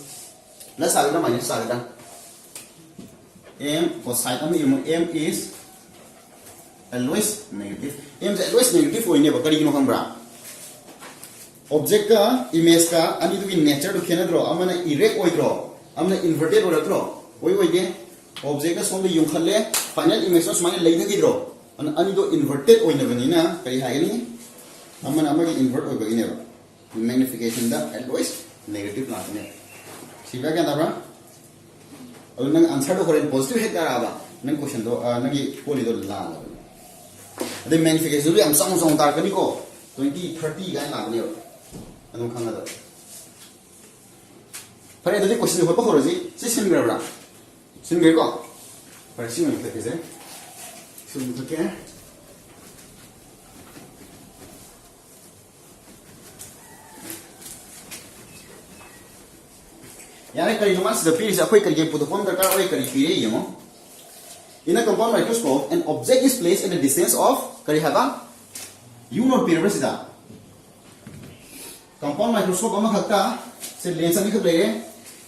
plus Agra minus Agra m cosine m is always negative m is always negative होइने बकरी की no हम बरा object का image का अनि तो की nature तो खेना द्रो अमने erect होई द्रो अमने inverted हो द्रो होई के object का सोंग यूं खले final image तो समाने लेने की द्रो अनि तो inverted होइने बनी ना करी है नहीं अमन अमगे invert हो गई ने magnification दा always negative लाने सीधा क्या था और नंग आंसर तो करें पॉजिटिव है क्या रहा नंग क्वेश्चन तो नंगी पोली तो ला अदे मैग्निफिकेशन भी हम सम तार कनी को 20 30 गाय लागने अनु खंगा द फरे अदे क्वेश्चन हो हो रजी से सिनग्रबरा सिनग्रे को फरे सिन में के से सिन तो क्या यारे करी नुमास द पीरिस अखोई करी पुदफोन दरकार ओई करी पीरे यमो in a compound microscope an object is placed at a distance of kari haba you not period sida compound microscope ama khakta se lens ani khak lege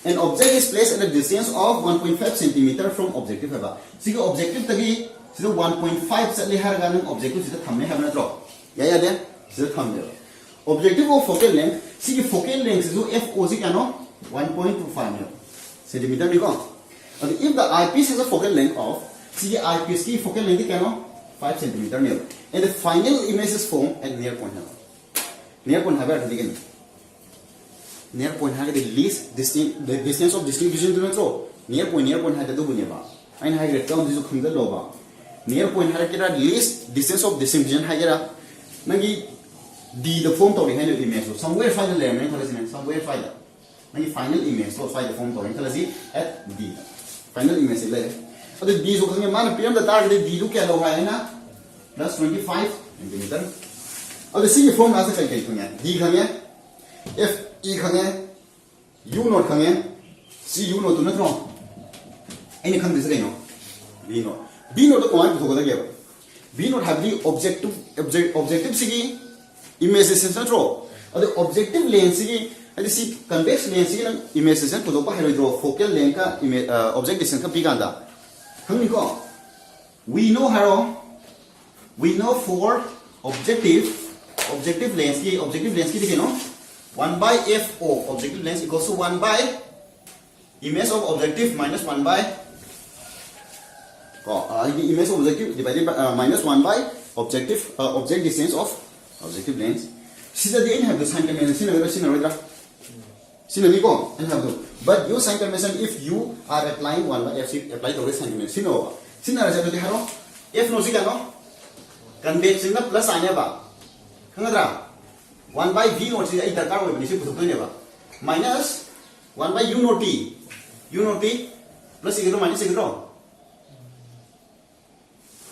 an object is placed at a distance of 1.5 cm from objective haba siga objective tagi sida 1.5 chatli har ga nang objective sida thamne habna tro ya de sida thamne objective of focal length sigi focal length is f o si kano 1.25 centimeter diko and if the eyepiece has a focal length of see eyepiece की focal length क्या no 5 centimeter ने and the final image is formed at near point है near point है बैठ दिखें near point है the least distance of distinct vision तो ना near point है तो बुने बा आइन है रेट काउंट जो खंडल लो बा near point है कि least distance of distinct vision है क्या नंगी d the form तो है ना image तो somewhere find the line नहीं थोड़ा सी somewhere find नंगी final image तो find the form तो है थोड़ा सी at d final image ले अरे d जो खंगे मान पीएम द तार दे d तो क्या लो है ना plus 25 cm अरे सी फॉर्म ना से कई खंगे d खंगे f e खंगे u नॉट खंगे c u नॉट तो ना थ्रो एनी खंग दिस रेनो b नॉट तो कौन तो कोदा गया b not have the objective सिगी इमेज सेंस ना थ्रो अरे ऑब्जेक्टिव लेंस सिगी अरे सी कन्वेक्स लेंस सिगी इमेज सेंस को तो पा है रो फोकल लेंथ का ऑब्जेक्ट डिस्टेंस का b गांदा we know for objective lens की देखे no 1 by fo objective lens equals to 1 by image of objective minus 1 by image of objective divided by minus 1 by object distance of objective lens. सीधा दे इन है तो sign का मैंने सीना Sinaniko, and have to. But use sign convention if you are applying 1 by f apply to sign convention. Sino, Sinara Haro, F no Zigano, convection plus Aneva. Kangadra 1 by V not the car when you put never. Minus 1 by U not T. U not T plus zero minus zero.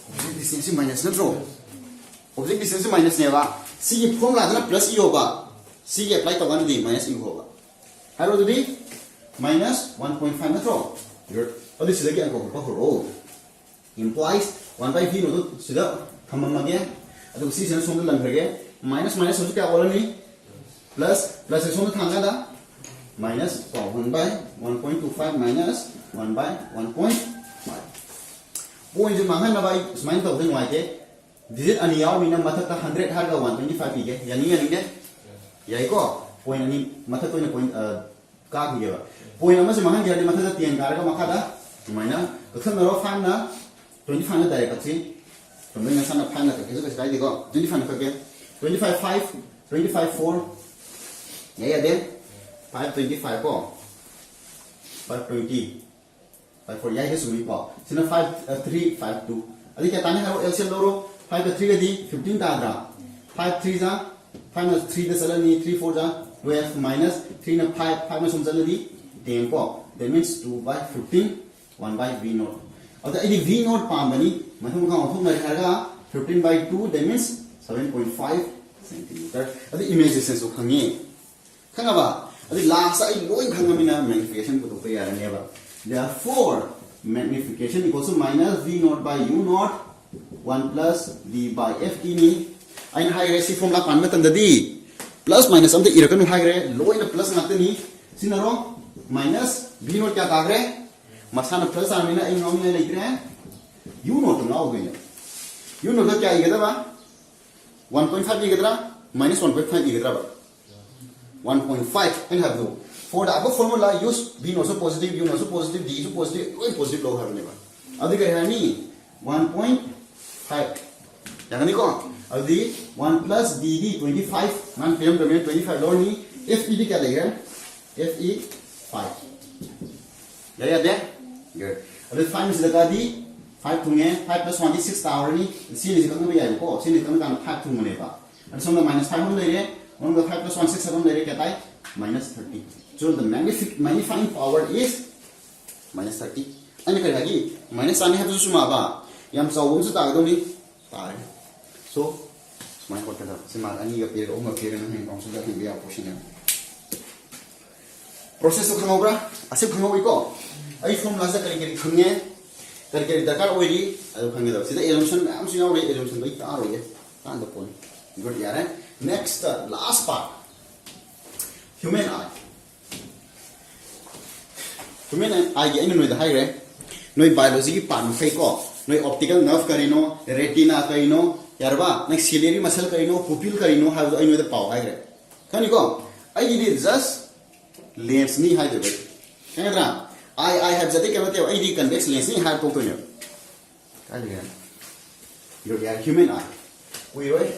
Object distance minus zero. Object distance minus never. See formula plus yoga. See apply to 1 D minus yoga. How do we minus 1.5 metro? Oh, this is again row. Implies 1 by V no sida thamam again. At the season on the again. Minus minus of the colony plus is on the Tangada minus 1 by 1.25 minus 1 by 1.5. Point in Mahana by smile of the white. Visit an year in a matter 100 harga 125 pig. Yani Yaiko, point any matter point car here. Point a Mahan Gadi Mata and Garga Makada, Mina, the Thunder of Fana 25 directly from the son of Hana. Is right? They go 25 again. 25 5, 25 4. Yeah, then 525 4. 520. 5 4. Yeah, this will be 5 3 5 2. I think I have LCL Loro 5 3 15 Tadra. 5 3 za 5 3 the salary 3 4 za 12 minus 3 na 5 5 minus salary 10 po. That means 2 by 15 1 by V naught. Or the V naught Pambani, Mathum 15 by 2, that means 7.5 centimeter. The image distance of Hangi. Kangaba, the last I know in Hangamina magnification to pay a never. Therefore, magnification equals to minus V naught by U naught 1 plus V by F ini. I high ratio from La Panmet and the D. Plus minus something irrecognizable high low in the plus Natani. Sinaro minus V naught Katagre. Masana plus Amina in nominal later. You know to now win. You know that Yagadava 1.5 Yagadra minus 1.5 Yagadra 1.5 and have to. For the above formula, use B also positive, U also positive, D also positive, O positive low have never. Adhikani 1.5. Yaganiko. Adi 1 plus DD 25, 1 PM 25 Lorni, FE Kalaga, FE 5. Yeah, there. Good. Adi 5 is the Gadi. 5 to 5 plus 1 is 6 hourly. C is going to be a co. C is going to 5 to Maneva. And so the minus 500 on the 5 plus 1 6 7 minus 30. So the magnifying power is minus 30. And you can minus I have to Sumaba. Yam so won't start only. So my hotel. Simar and you appear over here and also that we are pushing. Process of Hamobra, as if Hamovico. I from Laza Kari. Karikari Dakar already, I will hang it up. See the assumption, I'm seeing already assumption by Taroye. And the point. Good, yeah. Next, last part. Human eye. Human eye, you know the higher. No biology part, no optical nerve carino, retina carino, Yarba, next ciliary muscle carino, pupil carino, have I know the power higher. Can you go? I did just lens knee higher. Can you run? I have the ID convex lens in hard to you. You are human eye. We wait.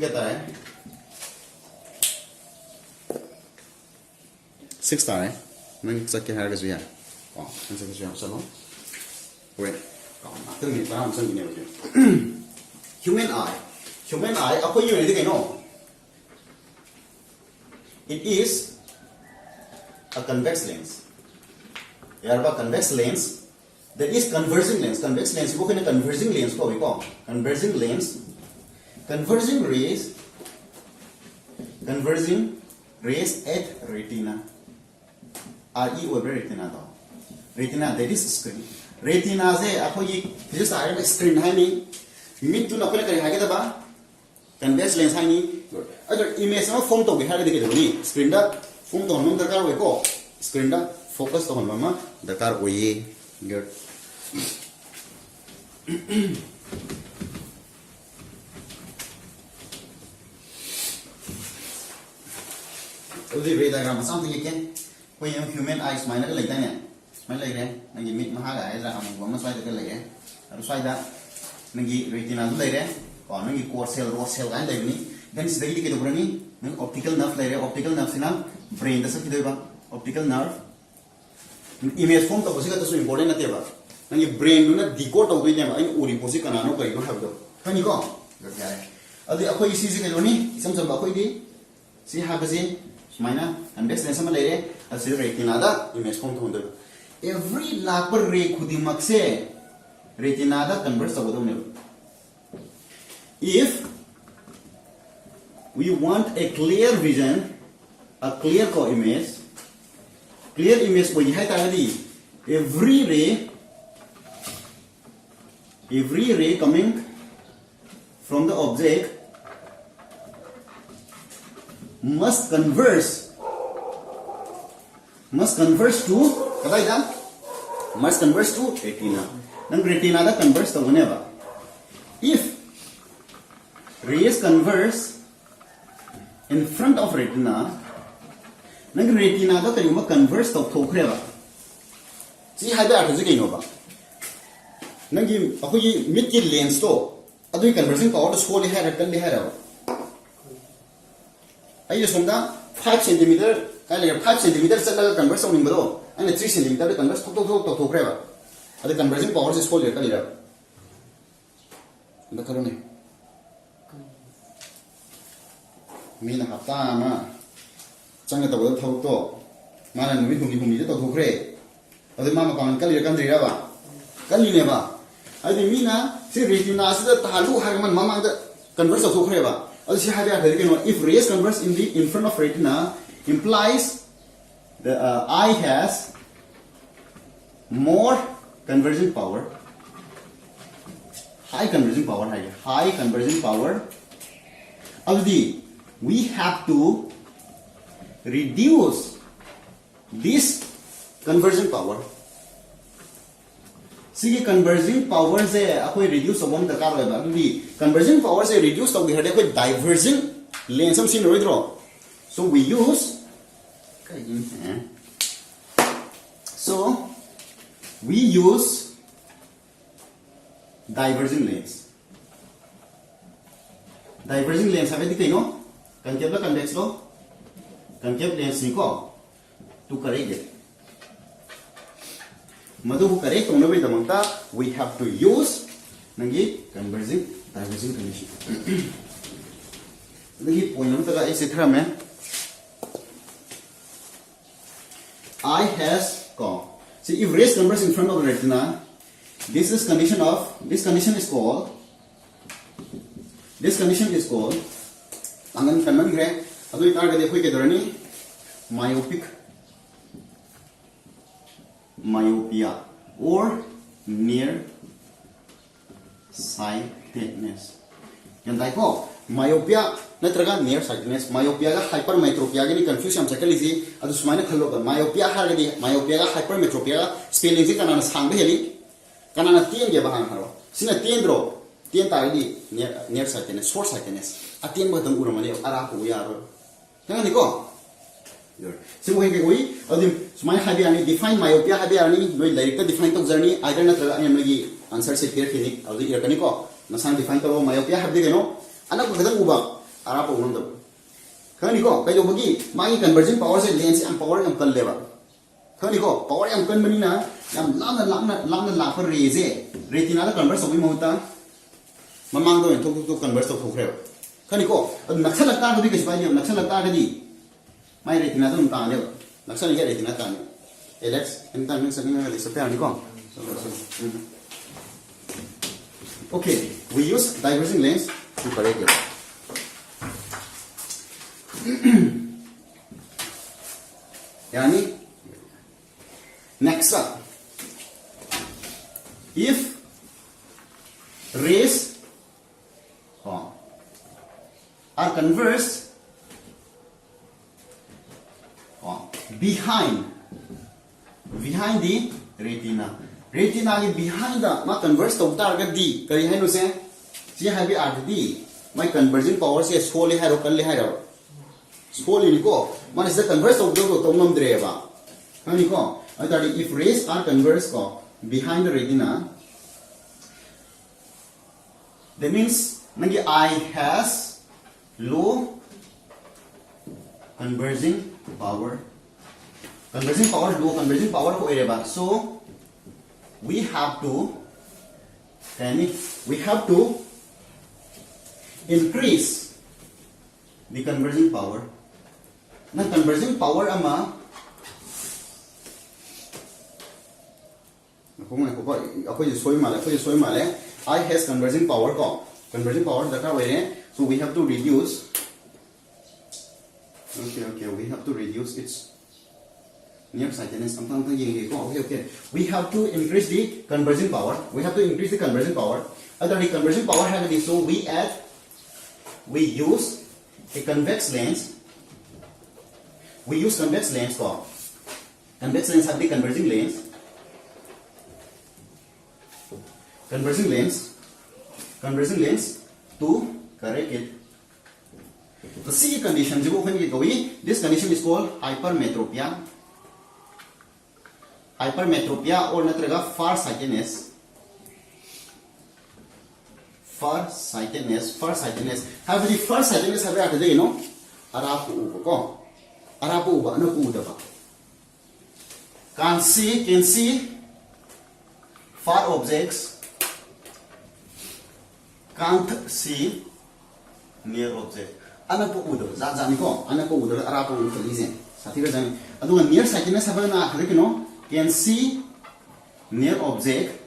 Get that. 6 time. Mình sẽ cái hai cái gì à? Mình sẽ cái gì sao? Wait. Tôi nghĩ tao làm sao như này Human eye. Human eye. Apa you ini cái no? It is a convex lens. Yarba convex lens. That is converging lens. Convex lens. Ibu kena converging lens ko ibu. Converging lens. Converging rays at retina. RE over retina though. Retina that is screen. Retina se ako ye just iron screen hai ni. Mid to na kena kari hai ba? Convex lens hai ni. Ajar image ma form to bihar dekhe ni. Screen da form to nom darkar hoye ko. Screen da focus to honma ma darkar hoye. Good. Uzi ray diagram something again. When you human eyes minor like that, my leg, and you meet Mahaga, I'm going to side the leg. I'm side that. Nagi retina later, or Nagi core cell, raw cell, and then it's the indicator of running. Optical nerve ले ray optical nerve सिना brain दा सकी देबा optical nerve image form तो बसिका तो important नते बा नंगी brain दुना decode तो दोइने बा उरी पोसी कनानो करिनो हाबदो खनि को यारे अदि अखोय इसी के लोनी इसम सब अखोय दी सी हाबजे सुमाइना अंडरस्टैंड सम ले रे असि रेटिना दा इमेज फॉर्म तो every लाख पर रे खुदिमक से रेटिना दा convert तबदोने if we want a clear vision, a clear image को यह ताकि every ray coming from the object must converge to retina. Nang retina da converge to whenever. If rays converge in front of retina, nang retina da kayuma converge to thokhreba. Si haida arthu ji kaino ba. Nang gi akoi mid ki lens to adui converging power to soli hai rakal li hai ra. Ai jo somda 5 cm kai le 5 cm chala converge to ning bro. Ai 3 cm da converge to thokhreba. Adi converging power is soli rakal li ra. Nda karo ne. Mina hafta ma changa to thau to mana numi humi to thokre adi mama kan kali kan dira ba kali ne ba adi mina si retina asida talu harman mama da converse to thokre ba adi si hada hada ke no if rays converse in front of retina implies the eye has more converging power high converging power adi we have to reduce this converging power. See, converging power से अकोई reduce अब हम दरकार होगा क्योंकि converging power से reduce तो भी हटे कोई diverging lens हम सीन रोई दरो. So we use diverging lens. Diverging lens apa itu kino? Concave lo convex lo concave lens ni ko to correct madu ko correct to nabi damanta we have to use nangi diverging condition nangi point nam ta ai se thara mein eye has ko see if rays converge in front of the retina this condition is called angan kanman gre adu itar ga dekhoi ke dorani myopia or near sightedness yan dai ko myopia natraga near sightedness myopia ga hypermetropia ga ni confuse am sakali ji adu sumaina khallo ga myopia har ga di myopia ga hypermetropia ga spelling ji kanana sang be heli kanana tien ge bahang haro sina tien ta di near sightedness short sightedness atien ba dang uramani ara ko yaro tanga ni ko so we ke koi adim sumai habi ani define myopia habi ani noi like ta define to journey either na tra ani magi answer se clear clinic adi ir kani ko na sang define to myopia habi ke no ana ko gadang uba ara ko unam da kani ko kai jo bagi magi converging power se lens am power am kal leba kani ko power am kan bani na yam lamna la for reze retina da converge so bi mohta mamang do to converge to khre kani ko naksal ta do ke sipai ni naksal ta di mai retina to ta le naksal ni retina ta ni alex entah ni sakni ni sapya ni ko okay we use diverging lens to correct it yani next up if rays are converged behind the retina ki behind the ma converge to tar ga di kari hai no se si hai bi ar di my converging power se soli hai ro kal hai ro soli ni ko man is the converge to ngam dre ba hani ko atari if rays are converged ko behind the retina that means nangi eye has low converging power do converging power ko ireba. So we have to increase the converging power. Na converging power ama I has converging power ko. Converging power data way. So we have to reduce. Okay. We have to reduce its nearsightedness. Okay. We have to increase the converging power. After the converging power have this, so we use a convex lens. We use convex lens ko. Convex lens have the converging lens. Converging lens to correct it. The C condition, this condition is called hypermetropia. Hypermetropia or natraga farsightedness. Farsightedness. Have the farsightedness have after you know? Arapu uba no udaba. Can see far objects. Can't see near object. Anapo udo, zani ko, anapo udo, arapo udo listen. Satika zani. Adunga near sightedness have na can see near object,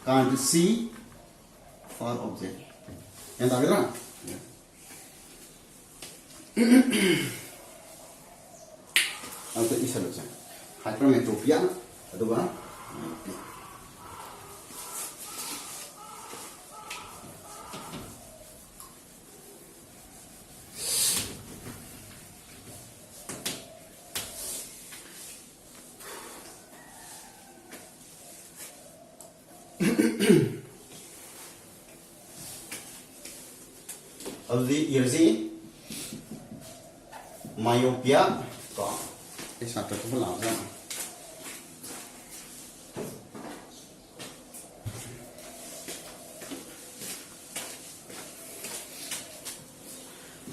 can't see far object. Yang tak kira? Untuk isa loh saya. Hypermetropia, aduh ba? Of the easy myopia ko isa to ko lang na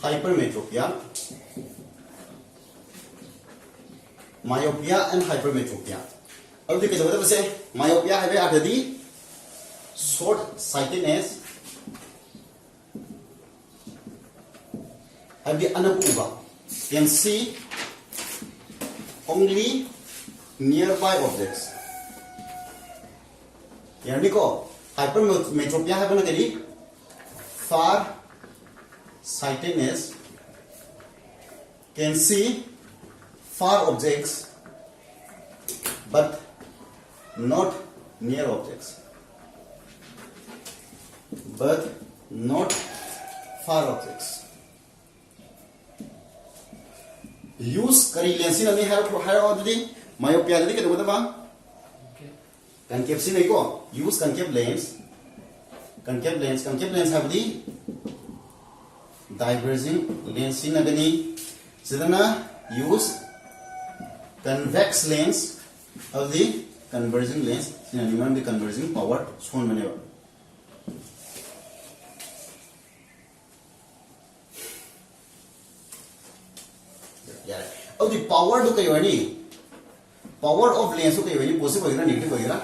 hypermetropia, myopia and hypermetropia. अब देखिए जब बसे myopia है आगे दी short sightedness have the anapuba can see only nearby objects. Yani ko hypermetropia have na kadi far sightedness can see far objects but not near objects. But not far objects. Use kari lensi na ni hara already myopia already kado ba? Concave sin ko use concave lens have the diverging lens sin agani sidana use convex lens of the converging lens sin the converging power shown maneba. अब the power do kayo ani power of lens do kayo ani positive hogira negative hogira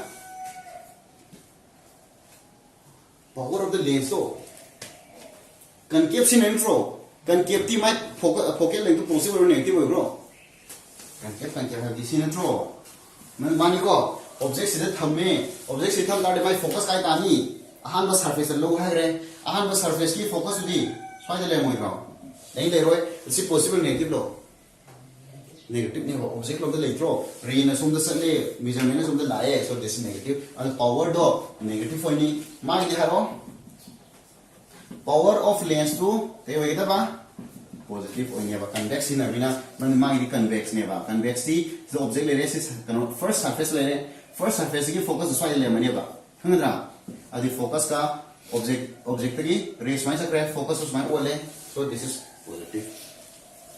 power of the lens so concave sin intro concave ti mai focal length positive or negative hoigro concave have this in intro man mani ko object sida thamme object sida tham tade mai focus kai tani ahan ba surface lo haire ahan ba surface ki focus di swai le moi ro nei le roi is possible negative lo negative ne object lo the later ray na sum the sale measurement sum the lae so this is negative and power do negative foi mai de haro power of lens to te hoy da ba positive oi ne ba convex in arena man mai di convex ne ba convex the object le is first surface ki focus swai le mane ba hangra adi focus ka object ki ray swai sa focus swai ole so this is positive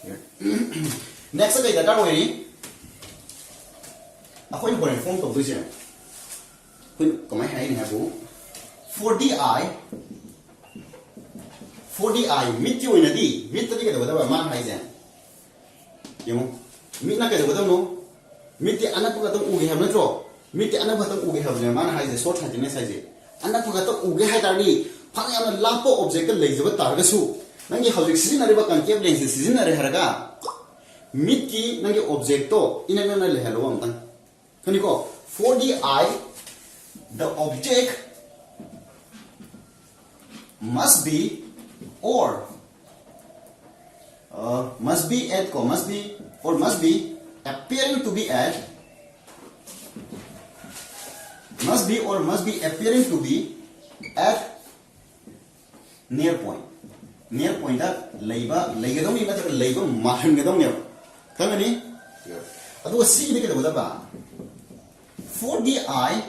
here. Next cái data way akhoi bore form to this kun ko mai hai ni ha bu for the eye for the eye mit ki oina di mit ta di ka da ba man hai jan yemo mit na ka da no mit ti anak ka tong ugi ham na tro mit ti anak ka tong ugi ham ne man hai je short hai ne sai je anak ka tong ugi hai ta ni phang ya na lampo object ka lei jaba tar ga su nangi hawik sizin na riba concept lens sizin na re haraga mit ki nangi object to ina na le hello am tan kani ko for the eye the object must be or must be at ko must be or must be appearing to be at must be or must be appearing to be at near point that leiba leigadong ni mata leiba mahan gadong ne kamani adu si ni kada ba for the eye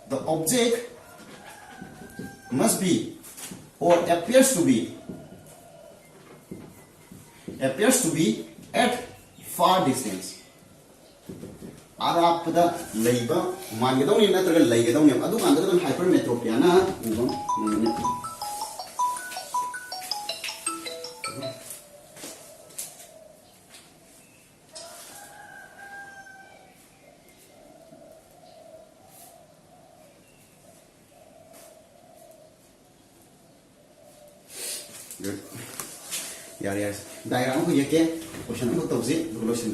the object must be or appears to be at far distance arapada leiba mangadong ni natra leigadong ne adu kan da hypermetropia na ubang good यार diagram को ये के question को तवजी solution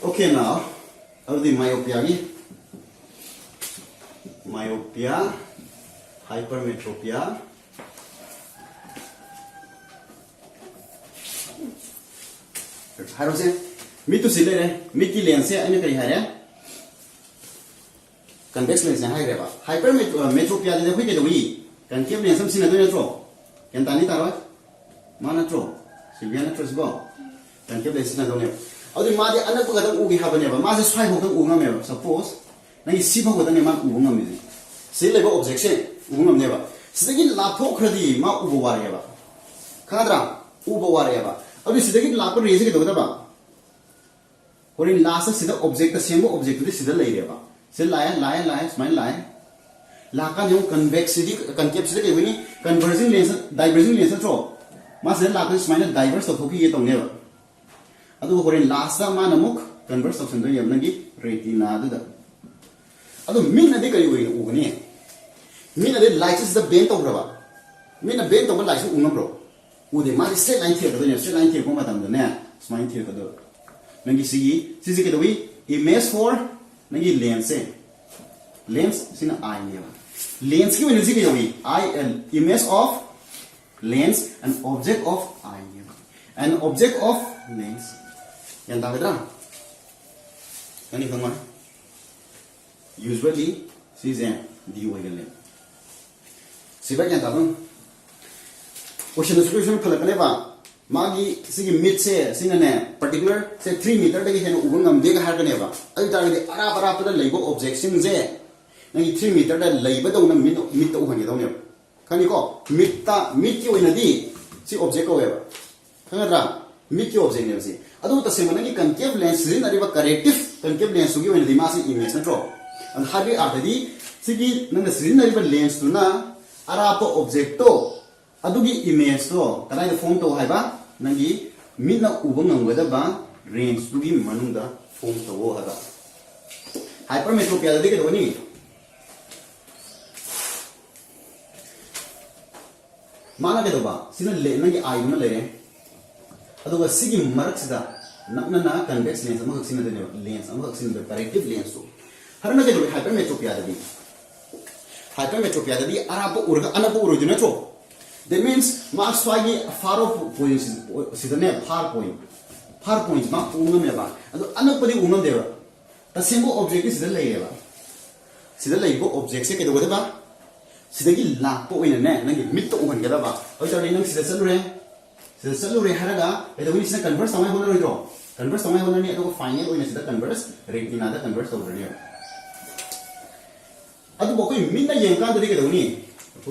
okay now of the myopia hypermetropia हारो से मितु सिले रे मिति लेंस से अन्य करी हारे convex lens hai reba hypermetropia de hui de wi concave lens sam sina do ne tro ken tani taro mana tro sibiana tro sbo concave lens sina do ne adi ma de anak ga dang ugi habane ba ma se swai ho dang ungam me suppose nai si ba ho dang ma ungam me se le ba objection ungam ne ba sidagi la tho khradi ma ubo wa re ba khadra ubo wa re ba adi sidagi la ko re se ke do da ba horin last sida object the same object de sida lai re ba से लाया smile लाया लाका जो convexity कनकेप से के वनी converging lens diverging lens through मा से Laka smile diverse तो की ये तोने बा अदु होरेन लास्ट मा नमुक कन्वर्स ऑप्शन दो यम नगी रेटिना दु अदु मिन नदि करी वई उगनी मिन नदि लाइट्स द बेन तो ब्रबा मिन बेन तो लाइट्स उन ब्रो उदे मा स्ट्रेट लाइन थे तो ने स्ट्रेट लाइन थे को मा तम ने स्माइल थे को दो नगी सी के दो इमेज फॉर नगी लेंस है लेंस सिना आई ने लेंस की एनर्जी के होगी eye L image of lens and object of eye ने एंड ऑब्जेक्ट ऑफ लेंस यान दागद्रा कनी खंगा यूजुअली सीजे दी होगले सिबा यान दाबन क्वेश्चन सॉल्यूशन खलकने बा मागी सिगी मिड से सिना ने पर्टिकुलर से 3 मीटर दगी हेन उबंगम देगा हारकने बा अइ तारगे अरा बरा पदा लेबो ऑब्जेक्शन जे नगी 3 मीटर दा लेबा दउना मिड तो हंगे दउने खनि को मिड की ओइना दी सी ऑब्जेक्ट को वेबा खंगरा मिड की ऑब्जेक्ट ने सी अदु तसे मनगी कनकेव लेंस सिन अरिबा करेक्टिव कनकेव लेंस सुगी ओइना दी मासी इमेज नट्रो अन हाबी आदि सिगी नंग सिन अरिबा लेंस तुना अरा पो ऑब्जेक्ट तो अदुगी इमेज तो कनाइ द फॉर्म तो हाइबा नंगी मिना उबंग नंगदबा रेंज दुगी मनुंदा फॉर्म तो वो हदा हाइपरमेट्रोपिया दे के दोनी माना के दोबा सिना ले नंगी आई न ले अदुगा सिगी मरक सिदा नकना कन्वेक्स लेंस अमक सिना दे लेंस अमक सिना दे करेक्टिव लेंस तो हरना के दो हाइपरमेट्रोपिया दे अरापो उरगा अनपो उरजुना तो that means marks wagi far off points sidane far point ma ungam leba ado anapadi ungam deba the same object is the layeba sida laybo object se ke do ba sidagi la po ina ne nangi mit to ungan gada ba oi tari nang sida salure haraga edo ni sina converse samai hono ro converse samai hono ni edo final oina sida converse retina da converse over ni ado bokoi minna yenka da ke do ni ko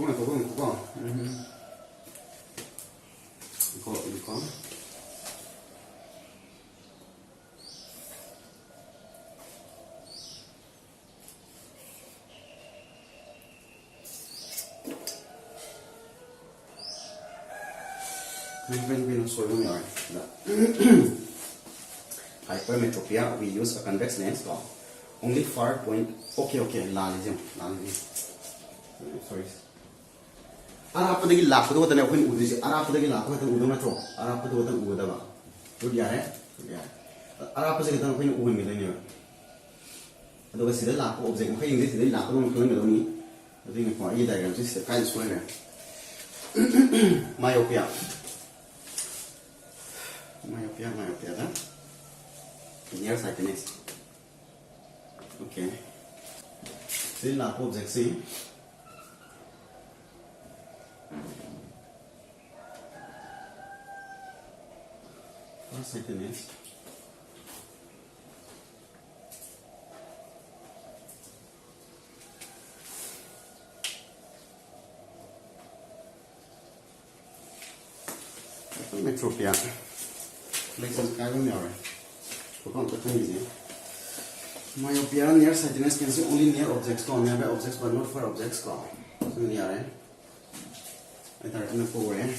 Hypermetropia, we use a convex lens. Only far point. Okay. Sorry. Arapodagi lakdo watan akhoi udisi. Arapodagi lakdo watan udu na tro. Arapodagi watan uda ba. Ud yare. Arapodagi watan akhoi udu mi dani. Ado ba sida lakdo object akhoi ingre sida lakdo no klan ga doni. Ado ni ko ai diagram si kai so ne. Myopia da. Nearsightedness. Okay. Sida lakdo object si sightedness. Metropia. Like some kind of mirror. Myopia, nearsightedness can see only near objects, nearby objects, but not far objects. So near. I thought I'm going to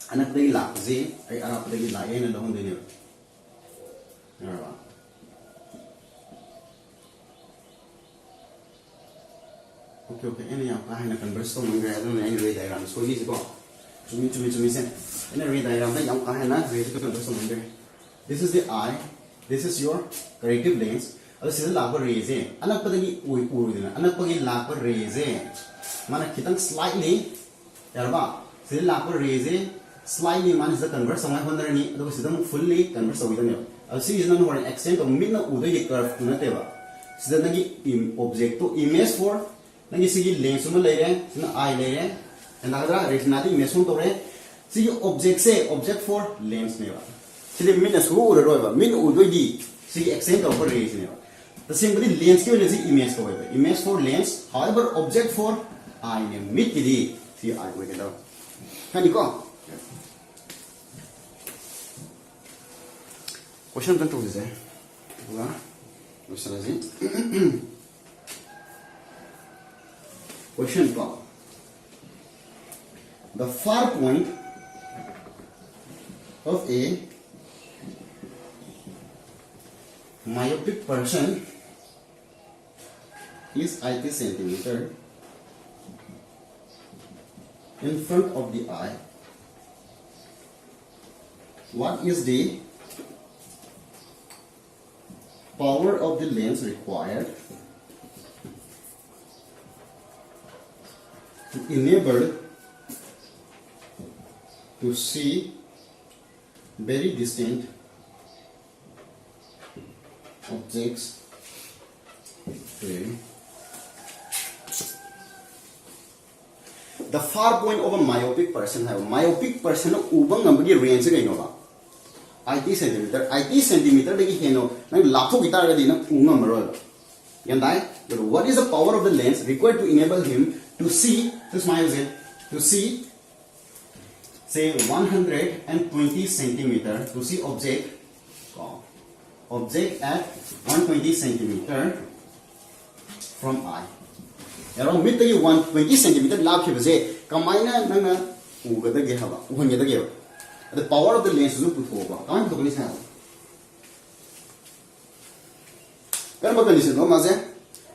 anak dari lak Z, ay anak dari lak yan ang lahong din yun. Diba? Okay. Ano yung kahay na converse to mga gaya doon na yung ray diagram. So, easy po. Chumi sen. Ano yung ray diagram na yung kahay na ray to converse to mga gaya. This is the eye. This is your corrective lens. Ado sila lak pa raise eh. Anak pa dagi uri din na. Anak pa dagi lak pa raise eh. Mana kitang slightly, diba? Sila lak pa raise eh. Slightly man is the converse samay hundred ni. Ado sila mo fully converse away din yun. Ado sila is na no extent of mid na udo yung curve na diba? Sila nagi object to image for nagi sige lens mo lere, sina eye lere. And nakadra retina natin image mo to re. Sige object se object for lens niba. Sila mid na suho udo ba? Mid udo di sige extent of raise niba. The same way lens के वजह से image को होगा. Image for lens, however object for eye ने mid के लिए सी eye को कहता हूँ. क्या निको? Question kan tu je. Bukan? Question lagi. Question का. The far point of a myopic person is 80 centimeter in front of the eye. What is the power of the lens required to enable to see very distant objects? Okay. The far point of a myopic person है. Myopic person ना ऊपर number की range से कहीं होगा. 80 centimeter. 80 centimeter देखिए है ना. ना लाखों गिटार का देना ऊँगा मरोगा. यानी But what is the power of the lens required to enable him to see? This smile to see, say 120 centimeter to see object at 120 centimeter from eye. Around mid 120 centimeter lab ke baje kamaina nanga ugada ge haba uhanya da ge. The power of the lens is put over. Kaman to ni sa. Karma condition no maze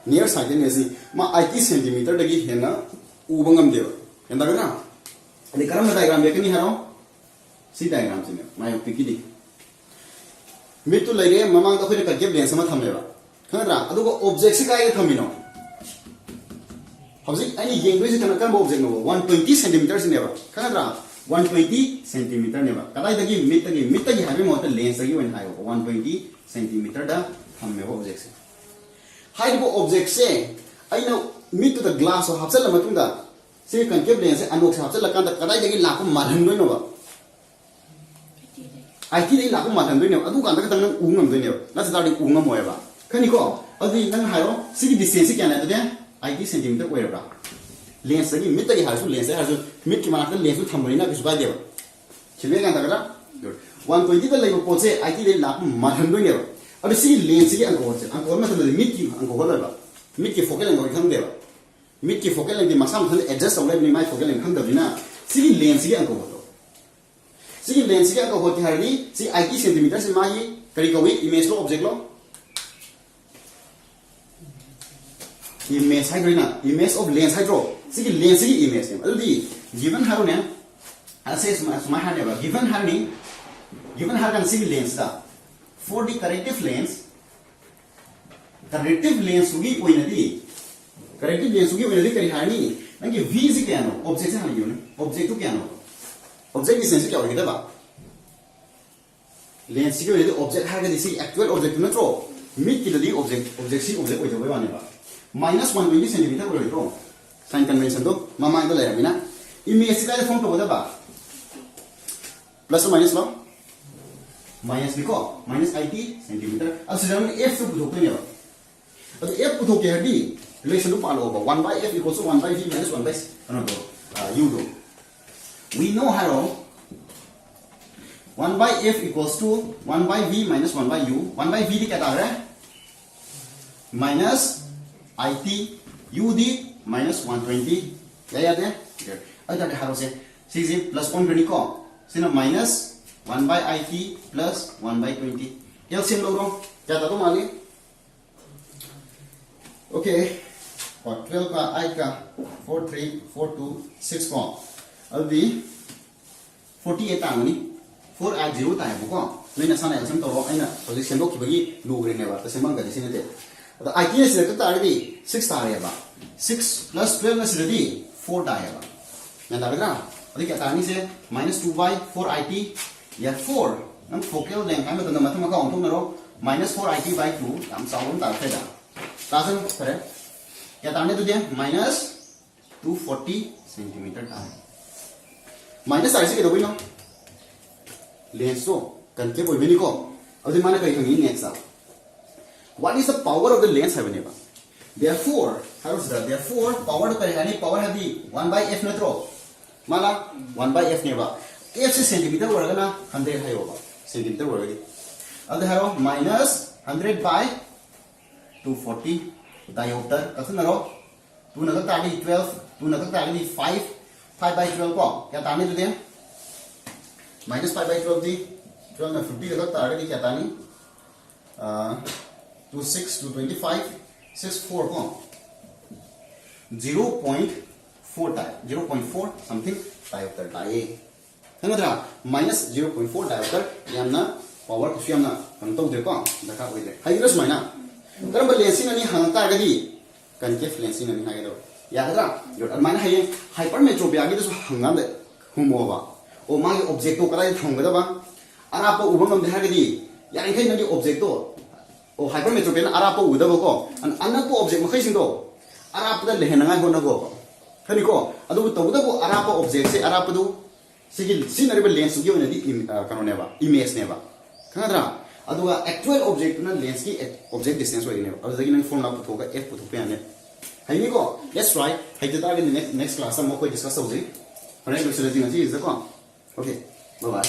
near sightedness ma 80 centimeter dagi hena ubangam deva. Enda kana. The karma diagram dekani haro. See diagram sine. Myopic di. Mid to lege mamang da khoi ka gap lens ma thamleba. Khadra adugo object se kai thamino. Howsik any yengwe kana kan object no 120 centimeters never. Khadra 120 centimeter never. Kadai dagi mid tagi have mo ta lens agi when high 120 centimeter da thamme object se. High object se aina mid to the glass of hapsal matunda se kan gap lens anok hapsal kan da kadai dagi lakum malhan no ba. IT dai lakum malhan no adu kan da tang ungam do ne. Na sa di ungam mo ba. Khani ko adi nang hayo sig distance kya na de 80 centimeter ko ra. Lens agi mid tagi hasu lens hasu mid ki mana lens tu thamri na kisu ba de ba. Chile kan da kada 120 da lego po se IT dai lakum malhan do ne ba. Adu sig lens gi angko se angko ma ta mid ki angko ba ba. Mid की focal length को खंगदेबा mid की focal length मसा मथन adjust तौले बनि my focal length खंगदबिना सिगी length सिगी अंको होतो सिगी length सिगी अंको होती हरनी सि 80 सेंटीमीटर से माही करी कवी इमेज लो ऑब्जेक्ट लो इमेज हाइड्रोना इमेज ऑफ लेंस हाइड्रो सिगी लेंस सिगी इमेज ने अदुदी गिवन हारो ने असे सुमा हानेबा गिवन हारन सिगी लेंस दा फॉर द करेक्टिव लेंस सुगी ओइनदी करेक्टिव लेंस सुगी ओइनदी करी हानी नंगी v सि क्या नो ऑब्जेक्ट से हानि योने ऑब्जेक्ट तो क्या नो ऑब्जेक्ट की सेंस क्या होगी दबा लेंस सिगी ओइनदी ऑब्जेक्ट हारगदी सि एक्चुअल ऑब्जेक्ट नत्रो मिड की ददी ऑब्जेक्ट सि ऑब्जेक्ट ओइजोबे वानेबा -120 सेंटीमीटर ओइरो साइन कन्वेंशन तो मामा इदो लेरबिना इमेज से का फॉर्म तो दबा प्लस माइनस लो माइनस लिखो -80 सेंटीमीटर अब सिजन f से पुथोक तो अब f पुथोक के हडी रिलेशन तो पालो होगा 1/f equals to 1/v minus 1/u do we know how 1/f equals to 1/v minus 1/u 1/v दी क्या था रे minus it u the minus 120 क्या याद है अगर ताकि हारो से सीजी प्लस 120 को सिना minus 1/it plus 1/20 एलसीएम लो रो क्या था तो माली ओके और 12 का 8 का 4 3 4 2 6 को अभी 48 तांगनी 4 8 0 तांग बुको लेना साना एलसीएम तो रो आइना पोजीशन दो खिबगी लुगरे ने बा तसे मंग गदि सिने दे अदा it ने सिलेक्ट तारदी 6 तारेबा 6 plus 12 ने सिलेदी 4 तारेबा ना दागरा अदि क्या तानी से -2/4 it या 4 नम फोकल लेंथ है मतलब मथम का ऑन नरो -4 it by 2 हम साउंड तारफेदा तासन करे क्या ताने तो दे -240 सेंटीमीटर ताने माइनस तारसे के दो बिनो लेंस तो कनके बोय बिनी को अब माने कहि हंगी next what is the power of the lens have never therefore how is that therefore power to करे यानी power है दी 1/f नत्रो माला 1/f नेबा f से सेंटीमीटर वर्गना 100 है होगा सेंटीमीटर वर्गदी अब हारो -100/240 डायोप्टर कथन रो 2 नगत ताली 12 2 नगत ताली 5/12 को क्या ताने तो दे -5/12 दी 12 में 50 नगत ताली क्या तानी 26 225 64 को 0.4 टाइप 0.4 समथिंग डायोप्टर ताए हंगद्रा -0.4 डायोप्टर यामना पावर कुछ यामना हम तो देखो दका होइले हाइग्रस माइना करम लेंसिंग अनि हंगता गदी कनकेव लेंसिंग अनि हाइदो यादरा जो अरमाना हाइ हाइपरमेट्रोपिया गी दसु हंगाम दे हुमोबा ओ मागी ऑब्जेक्ट तो कदाय थंगदबा अराप उबम दे हागदी यानि खै नदी ऑब्जेक्ट तो ओ हाइपरमेट्रोपिया अराप उदबो को अनप ऑब्जेक्ट मखै सिंदो अराप दा लेहनगा होनगो खनिको अदु तबदबो अराप ऑब्जेक्ट से अराप दु सिगिल सिनरिबल लेंस गी ओनदी कनोनेबा इमेज नेबा खंगद्रा अदुगा एक्चुअल ऑब्जेक्ट ना लेंस की ऑब्जेक्ट डिस्टेंस होइने अदुगी नंग फॉर्मुला पुथोगा f पुथोपे आने हाइनिको लेट्स ट्राई हाइते तागे नेक्स्ट क्लास में कोई डिस्कस होजी हरे लोसले जिंग जी इज द को ओके बाय बाय